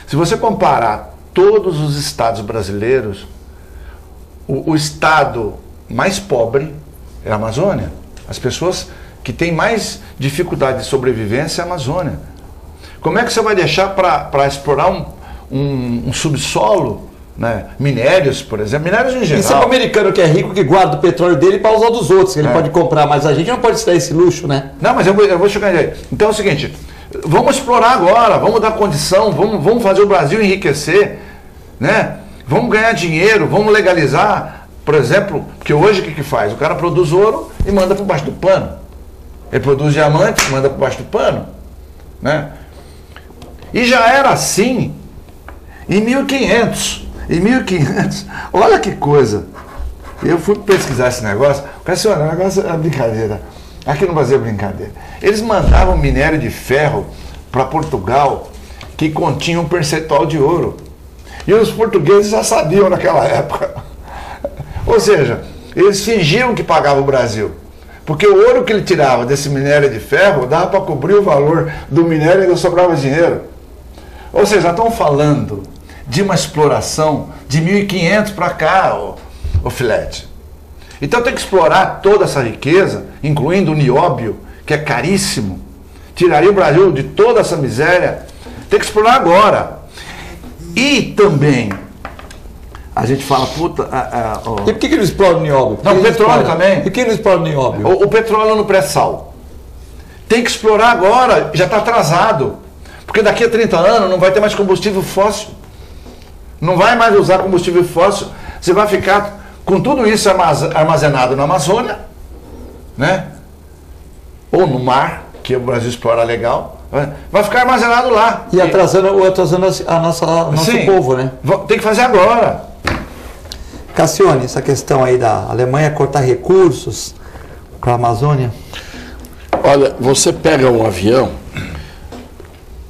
se você comparar todos os estados brasileiros, o estado mais pobre é a Amazônia. As pessoas que têm mais dificuldade de sobrevivência é a Amazônia. Como é que você vai deixar para explorar um subsolo? Né? Minérios, por exemplo, minérios em geral. Isso é o americano que é rico, que guarda o petróleo dele para usar dos outros, que ele pode comprar, mas a gente não pode se dar esse luxo, né? Não, mas eu vou chegar aí. Então é o seguinte, vamos explorar agora, vamos dar condição, vamos fazer o Brasil enriquecer, né? Vamos ganhar dinheiro, vamos legalizar, por exemplo, porque hoje o que faz? O cara produz ouro e manda por baixo do pano. Ele produz diamante e manda por baixo do pano, né? E já era assim em 1500. Em 1500, olha que coisa. Eu fui pesquisar esse negócio. O negócio é brincadeira. Aqui no Brasil é brincadeira. Eles mandavam minério de ferro para Portugal que continha um percentual de ouro. E os portugueses já sabiam naquela época. Ou seja, eles fingiam que pagavam o Brasil. Porque o ouro que ele tirava desse minério de ferro dava para cobrir o valor do minério e ainda sobrava dinheiro. Ou seja, já estão falando de uma exploração de 1500 para cá, o filete. Então tem que explorar toda essa riqueza, incluindo o nióbio, que é caríssimo, tiraria o Brasil de toda essa miséria. Tem que explorar agora. E também, a gente fala, puta... E por que não explora o nióbio? Não, o petróleo também. E por que não explora o nióbio? O petróleo no pré-sal. Tem que explorar agora, já está atrasado. Porque daqui a 30 anos não vai ter mais combustível fóssil. Não vai mais usar combustível fóssil, você vai ficar com tudo isso armazenado na Amazônia, né? Ou no mar, que o Brasil explora legal, vai ficar armazenado lá. E atrasando nosso povo, né? Tem que fazer agora. Cassione, essa questão aí da Alemanha cortar recursos para a Amazônia. Olha, você pega um avião,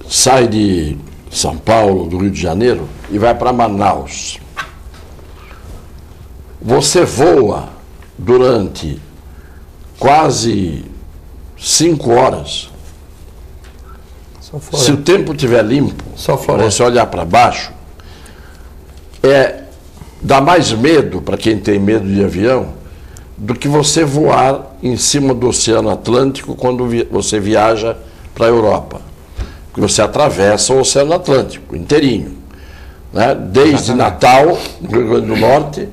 sai de São Paulo, do Rio de Janeiro, e vai para Manaus. Você voa durante quase 5 horas. Se o tempo estiver limpo, você olhar para baixo, dá mais medo para quem tem medo de avião do que você voar em cima do Oceano Atlântico quando você viaja para a Europa. Porque você atravessa o Oceano Atlântico inteirinho, né? Desde Natal, no Rio Grande do Norte,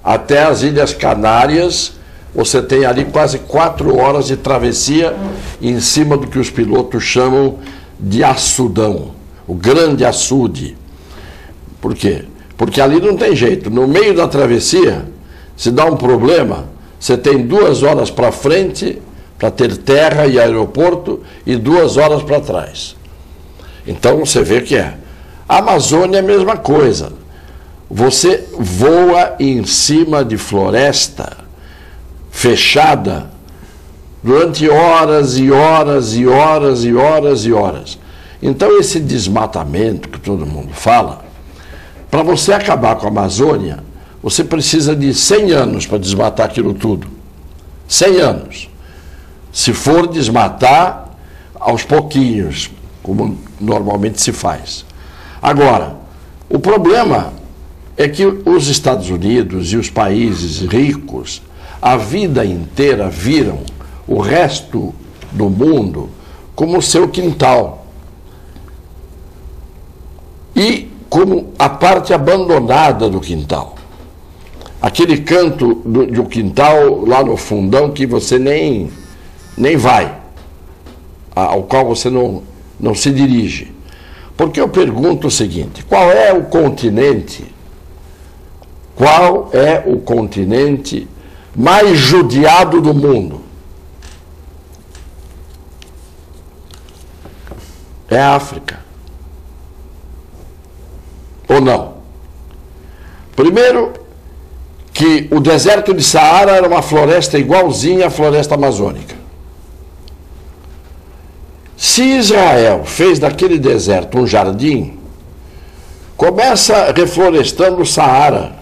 até as Ilhas Canárias. Você tem ali quase 4 horas de travessia em cima do que os pilotos chamam de açudão, o grande açude. Por quê? Porque ali não tem jeito. No meio da travessia, se dá um problema, você tem 2 horas para frente para ter terra e aeroporto e 2 horas para trás. Então você vê que é. A Amazônia é a mesma coisa. Você voa em cima de floresta fechada durante horas e horas e horas e horas e horas. Então esse desmatamento que todo mundo fala, para você acabar com a Amazônia, você precisa de 100 anos para desmatar aquilo tudo. 100 anos. Se for desmatar aos pouquinhos, como normalmente se faz. Agora, o problema é que os Estados Unidos e os países ricos, a vida inteira viram o resto do mundo como seu quintal. E como a parte abandonada do quintal. Aquele canto do quintal lá no fundão que você nem vai, ao qual você não se dirige. Porque eu pergunto o seguinte: qual é o continente mais judiado do mundo? É a África. Ou não? Primeiro, que o deserto de Saara era uma floresta igualzinha à floresta amazônica. Se Israel fez daquele deserto um jardim, começa reflorestando o Saara,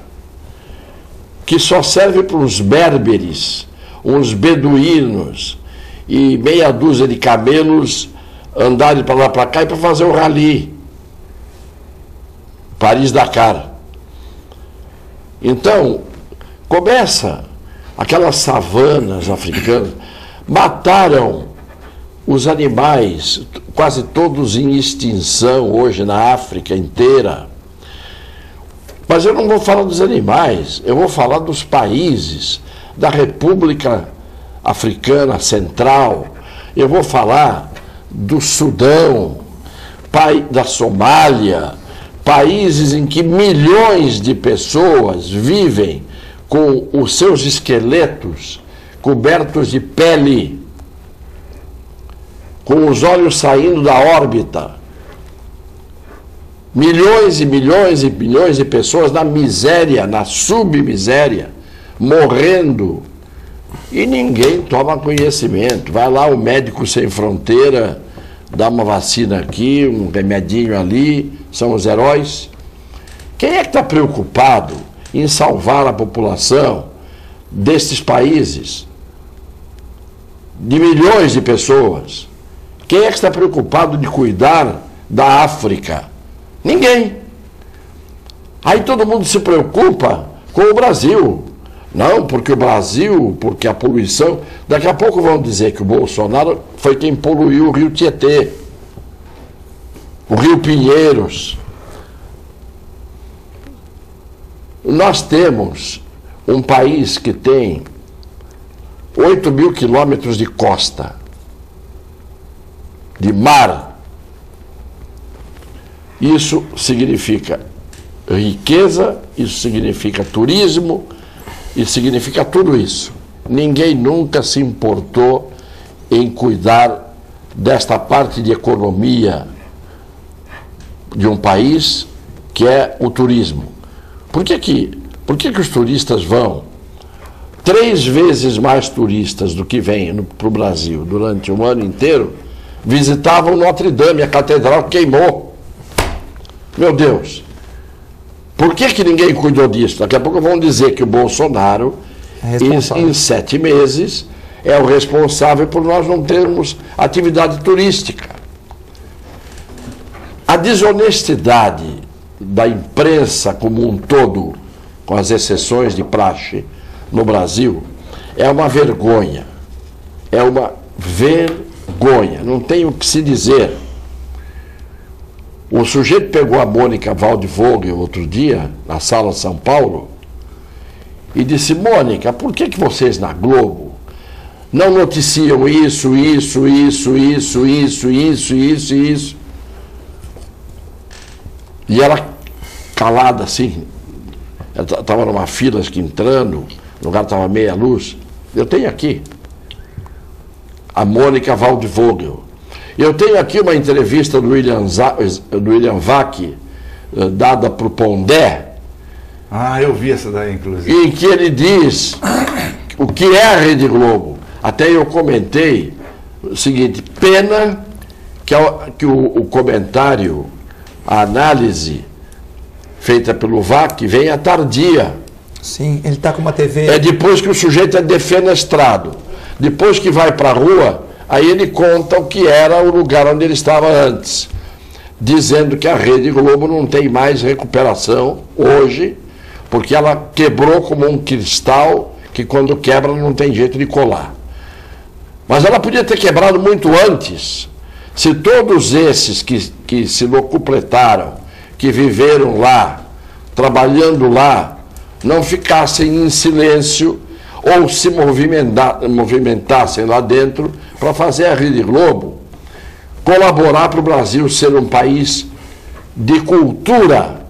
que só serve para os berberes, uns beduínos e meia dúzia de camelos andarem para lá para cá e para fazer o rally. Paris-Dakar. Então, começa aquelas savanas africanas, mataram os animais, quase todos em extinção hoje na África inteira. Mas eu não vou falar dos animais, eu vou falar dos países, da República Africana Central, eu vou falar do Sudão, da Somália, países em que milhões de pessoas vivem com os seus esqueletos cobertos de pele, com os olhos saindo da órbita. Milhões e milhões e milhões de pessoas na miséria, na submiséria, morrendo. E ninguém toma conhecimento. Vai lá o Médico Sem Fronteira, dá uma vacina aqui, um remedinho ali, são os heróis. Quem é que está preocupado em salvar a população destes países, de milhões de pessoas? Quem é que está preocupado de cuidar da África? Ninguém. Aí todo mundo se preocupa com o Brasil. Não, porque o Brasil, porque a poluição... Daqui a pouco vão dizer que o Bolsonaro foi quem poluiu o Rio Tietê, o Rio Pinheiros. Nós temos um país que tem 8.000 quilômetros de costa, de mar. Isso significa riqueza, isso significa turismo, isso significa tudo isso. Ninguém nunca se importou em cuidar desta parte de economia de um país, que é o turismo. Por que os turistas vão? 3 vezes mais turistas do que vêm para o Brasil durante um ano inteiro visitavam Notre Dame, a catedral queimou. Meu Deus, por que ninguém cuidou disso? Daqui a pouco vão dizer que o Bolsonaro, em 7 meses, é o responsável por nós não termos atividade turística. A desonestidade da imprensa como um todo, com as exceções de praxe no Brasil, é uma vergonha. É uma vergonha. Não tem o que se dizer. O sujeito pegou a Mônica Waldvogel outro dia, na Sala São Paulo, e disse: Mônica, por que vocês na Globo não noticiam isso? E ela calada assim, ela estava numa fila acho que entrando, o lugar estava meia luz. Eu tenho aqui a Mônica Waldvogel. Eu tenho aqui uma entrevista do William Vac, dada para o Pondé. Ah, eu vi essa daí, inclusive. Em que ele diz o que é a Rede Globo. Até eu comentei o seguinte: pena que o comentário, a análise feita pelo VAC venha tardia. Sim, ele está com uma TV... É depois que o sujeito é defenestrado. Depois que vai para a rua, aí ele conta o que era o lugar onde ele estava antes, dizendo que a Rede Globo não tem mais recuperação hoje, porque ela quebrou como um cristal que quando quebra não tem jeito de colar. Mas ela podia ter quebrado muito antes, se todos esses que se locupletaram, que viveram lá, trabalhando lá, não ficassem em silêncio ou se movimentassem lá dentro para fazer a Rede Globo colaborar para o Brasil ser um país de cultura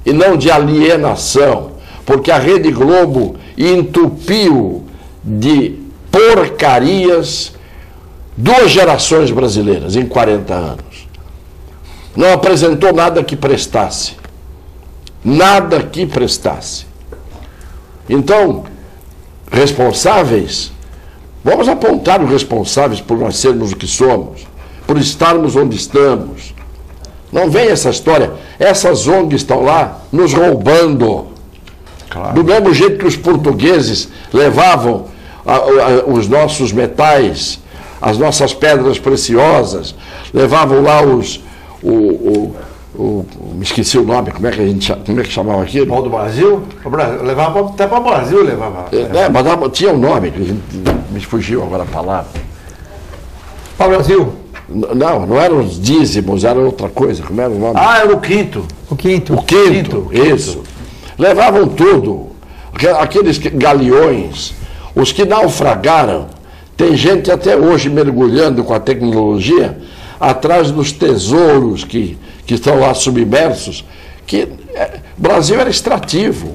e não de alienação, porque a Rede Globo entupiu de porcarias 2 gerações brasileiras em 40 anos. Não apresentou nada que prestasse. Nada que prestasse. Então, responsáveis, vamos apontar os responsáveis por nós sermos o que somos, por estarmos onde estamos. Não vem essa história. Essas ONGs estão lá nos roubando. Claro. Do mesmo jeito que os portugueses levavam os nossos metais, as nossas pedras preciosas, levavam lá me esqueci o nome, como é que chamava aquilo? Pau do Brasil? Levava até para o Brasil, levava. Mas tinha um nome, me fugiu agora a palavra. Pau Brasil? Não eram os dízimos, era outra coisa, como era o nome? Ah, era o quinto. O quinto. O quinto, isso. Levavam tudo, aqueles galeões, os que naufragaram. Tem gente até hoje mergulhando com a tecnologia atrás dos tesouros que estão lá submersos. O Brasil era extrativo,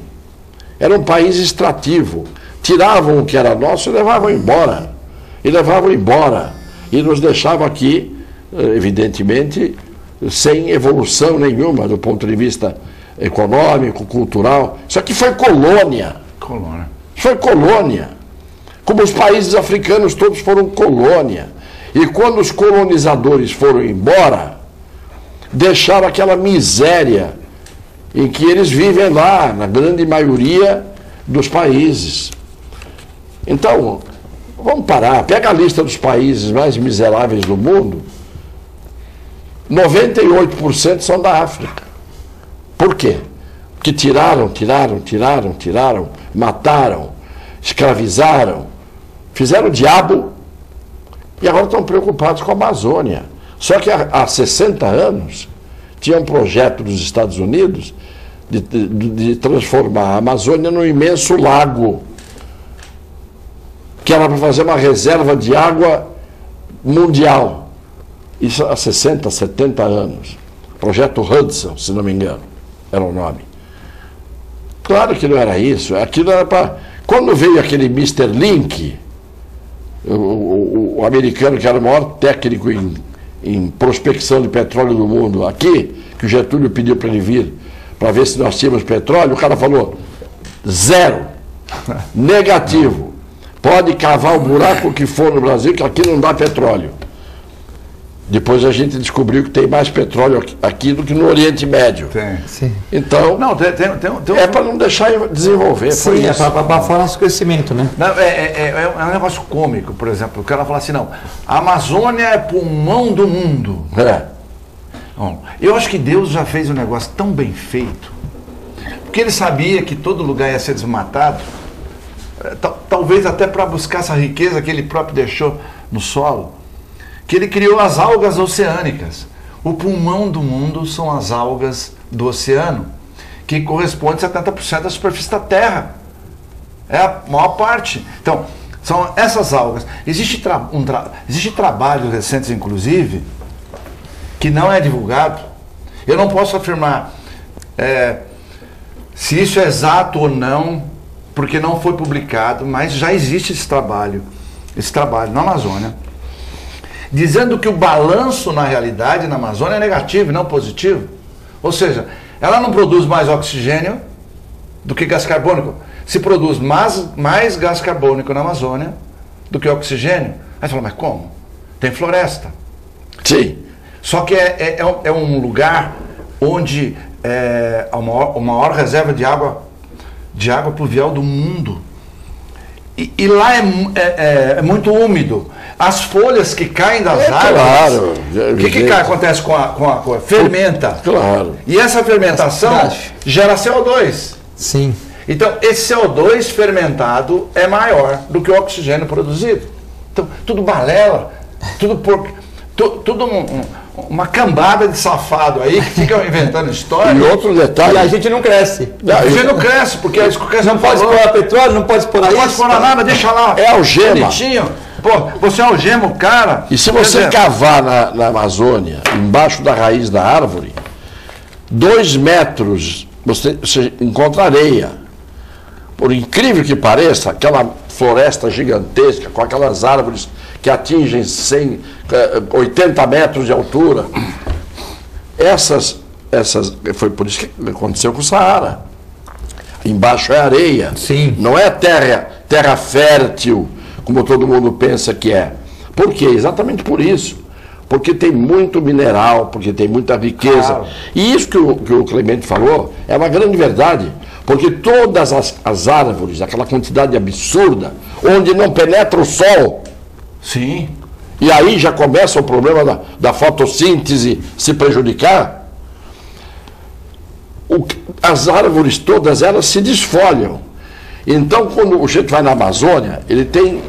era um país extrativo. Tiravam o que era nosso e levavam embora. E nos deixavam aqui, evidentemente, sem evolução nenhuma do ponto de vista econômico, cultural. Isso aqui foi colônia. Foi colônia. Como os países africanos todos foram colônia. E quando os colonizadores foram embora, deixaram aquela miséria em que eles vivem lá, na grande maioria dos países. Então, vamos parar. Pega a lista dos países mais miseráveis do mundo. 98% são da África. Por quê? Porque tiraram, mataram, escravizaram, fizeram o diabo e agora estão preocupados com a Amazônia. Só que há 60 anos tinha um projeto dos Estados Unidos de transformar a Amazônia num imenso lago, que era para fazer uma reserva de água mundial. Isso há 60, 70 anos. Projeto Hudson, se não me engano, era o nome. Claro que não era isso. Aquilo era para... Quando veio aquele Mr. Link, o americano que era o maior técnico em prospecção de petróleo do mundo aqui, que o Getúlio pediu para ele vir para ver se nós tínhamos petróleo, o cara falou: 0, negativo, pode cavar o buraco que for no Brasil, que aqui não dá petróleo. Depois a gente descobriu que tem mais petróleo aqui do que no Oriente Médio. Tem. Sim. Então, não, é para não deixar desenvolver. Sim, é para abafar nosso crescimento, né? Não, é um negócio cômico, por exemplo. O cara fala assim, não, a Amazônia é pulmão do mundo. Bom, eu acho que Deus já fez um negócio tão bem feito, porque ele sabia que todo lugar ia ser desmatado, talvez até para buscar essa riqueza que ele próprio deixou no solo, que ele criou as algas oceânicas. O pulmão do mundo são as algas do oceano, que corresponde a 70% da superfície da Terra. É a maior parte. Então, são essas algas. Existe trabalhos recentes, inclusive, que não é divulgado. Eu não posso afirmar se isso é exato ou não, porque não foi publicado, mas já existe esse trabalho na Amazônia, dizendo que o balanço, na realidade, na Amazônia é negativo e não positivo. Ou seja, ela não produz mais oxigênio do que gás carbônico. Se produz mais gás carbônico na Amazônia do que oxigênio. Aí você fala, mas como? Tem floresta. Sim. Só que é um lugar onde a maior reserva de água pluvial do mundo. E lá é muito úmido. As folhas que caem das árvores, o que acontece com a coisa? Fermenta. Claro. E essa fermentação gera CO2. Sim. Então, esse CO2 fermentado é maior do que o oxigênio produzido. Então, tudo balela, tudo uma cambada de safado aí que ficam inventando história. E outro detalhe. E a gente não cresce. A gente não cresce, porque é isso que o não pode explorar petróleo, não pode explorar isso. Não pode explorar nada, deixa lá. É algema. Bonitinho. Pô, você algema o cara. E se você cavar na Amazônia, embaixo da raiz da árvore, 2 metros você encontra areia. Por incrível que pareça, aquela floresta gigantesca, com aquelas árvores que atingem 80 metros de altura, foi por isso que aconteceu com o Saara. Embaixo é areia. Sim. Não é terra fértil, como todo mundo pensa que é. Por quê? Exatamente por isso. Porque tem muito mineral, porque tem muita riqueza. Claro. E isso que o Clemente falou é uma grande verdade. Porque todas as árvores, aquela quantidade absurda, onde não penetra o sol. Sim. E aí já começa o problema da fotossíntese se prejudicar. As árvores todas elas se desfolham. Então, quando o gente vai na Amazônia, ele tem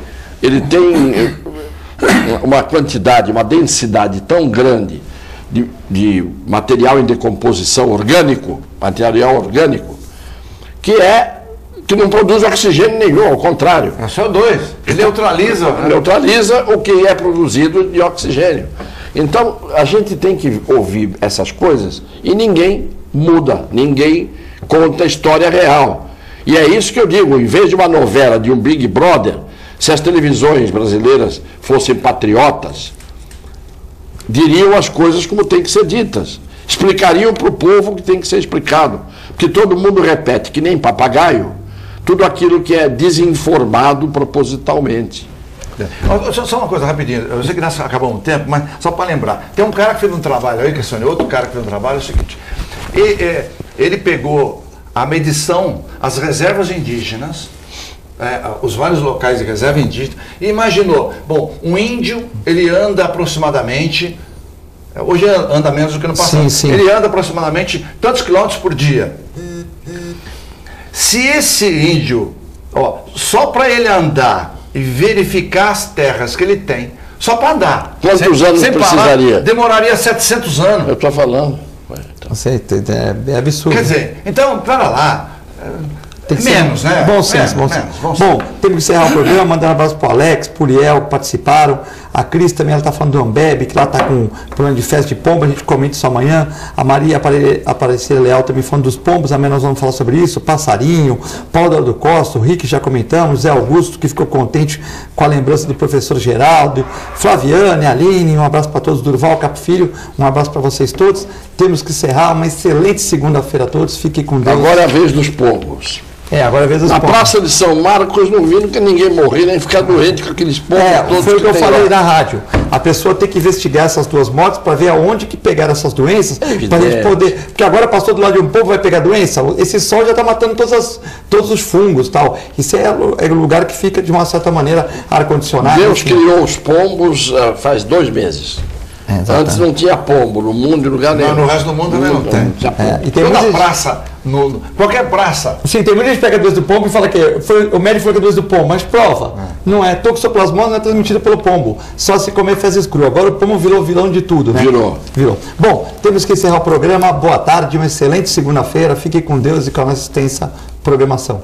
uma quantidade, uma densidade tão grande de material em decomposição orgânico, que não produz oxigênio nenhum, ao contrário. É CO2. Ele neutraliza. Neutraliza o que é produzido de oxigênio. Então, a gente tem que ouvir essas coisas e ninguém muda, ninguém conta a história real. E é isso que eu digo, em vez de uma novela de um Big Brother, se as televisões brasileiras fossem patriotas, diriam as coisas como tem que ser ditas. Explicariam para o povo o que tem que ser explicado. Porque todo mundo repete, que nem papagaio, tudo aquilo que é desinformado propositalmente. Só uma coisa rapidinho, eu sei que nós acabamos o tempo, mas só para lembrar, tem um cara que fez um trabalho aí, outro cara que fez um trabalho, é o seguinte, ele pegou a medição, as reservas indígenas, os vários locais de reserva indígena, e imaginou, bom, um índio, ele anda aproximadamente, hoje anda menos do que no passado, sim, sim. Ele anda aproximadamente tantos quilômetros por dia. Se esse índio, só para ele andar e verificar as terras que ele tem, só para andar. Quantos anos precisaria? Parar, demoraria 700 anos. Eu estou falando. É absurdo. Quer dizer, então, para lá. Menos, né? Bom senso, bom senso. Bom, temos que encerrar o programa, mandar um abraço para o Alex, para o Uriel, que participaram. A Cris também, ela está falando do Ambev, que lá está com problema de festa de pombo, a gente comenta isso amanhã. A Maria Aparecida Leal também falando dos pombos, amanhã nós vamos falar sobre isso. Passarinho, Paulo do Costa, o Rick já comentamos, Zé Augusto, que ficou contente com a lembrança do professor Geraldo, Flaviane, Aline, um abraço para todos, Durval Capo Filho, um abraço para vocês todos. Temos que encerrar, uma excelente segunda-feira a todos, fiquem com Deus. Agora é a vez dos pombos. Agora é a vez dos Na pombos. Praça de São Marcos não vi nunca ninguém morrer, nem ficar doente com aqueles pombos todos. Foi o que eu falei lá na rádio. A pessoa tem que investigar essas duas mortes para ver aonde que pegaram essas doenças, para a gente poder. Porque agora passou do lado de um povo, vai pegar doença. Esse sol já está matando todos os fungos, tal. Isso é o lugar que fica, de uma certa maneira, ar-condicionado. Deus criou os pombos faz 2 meses. Antes não tinha pombo no mundo, em lugar nenhum. No resto do mundo também não tem. E tem toda praça, qualquer praça. Sim, tem muita gente que pega a doença do pombo e fala que o médico falou que é a doença do pombo, mas prova. Não é. Toxoplasmose não é transmitida pelo pombo, só se comer fezes cruas. Agora o pombo virou vilão de tudo, né? Virou. Bom, temos que encerrar o programa. Boa tarde, uma excelente segunda-feira. Fiquem com Deus e com a nossa extensa programação.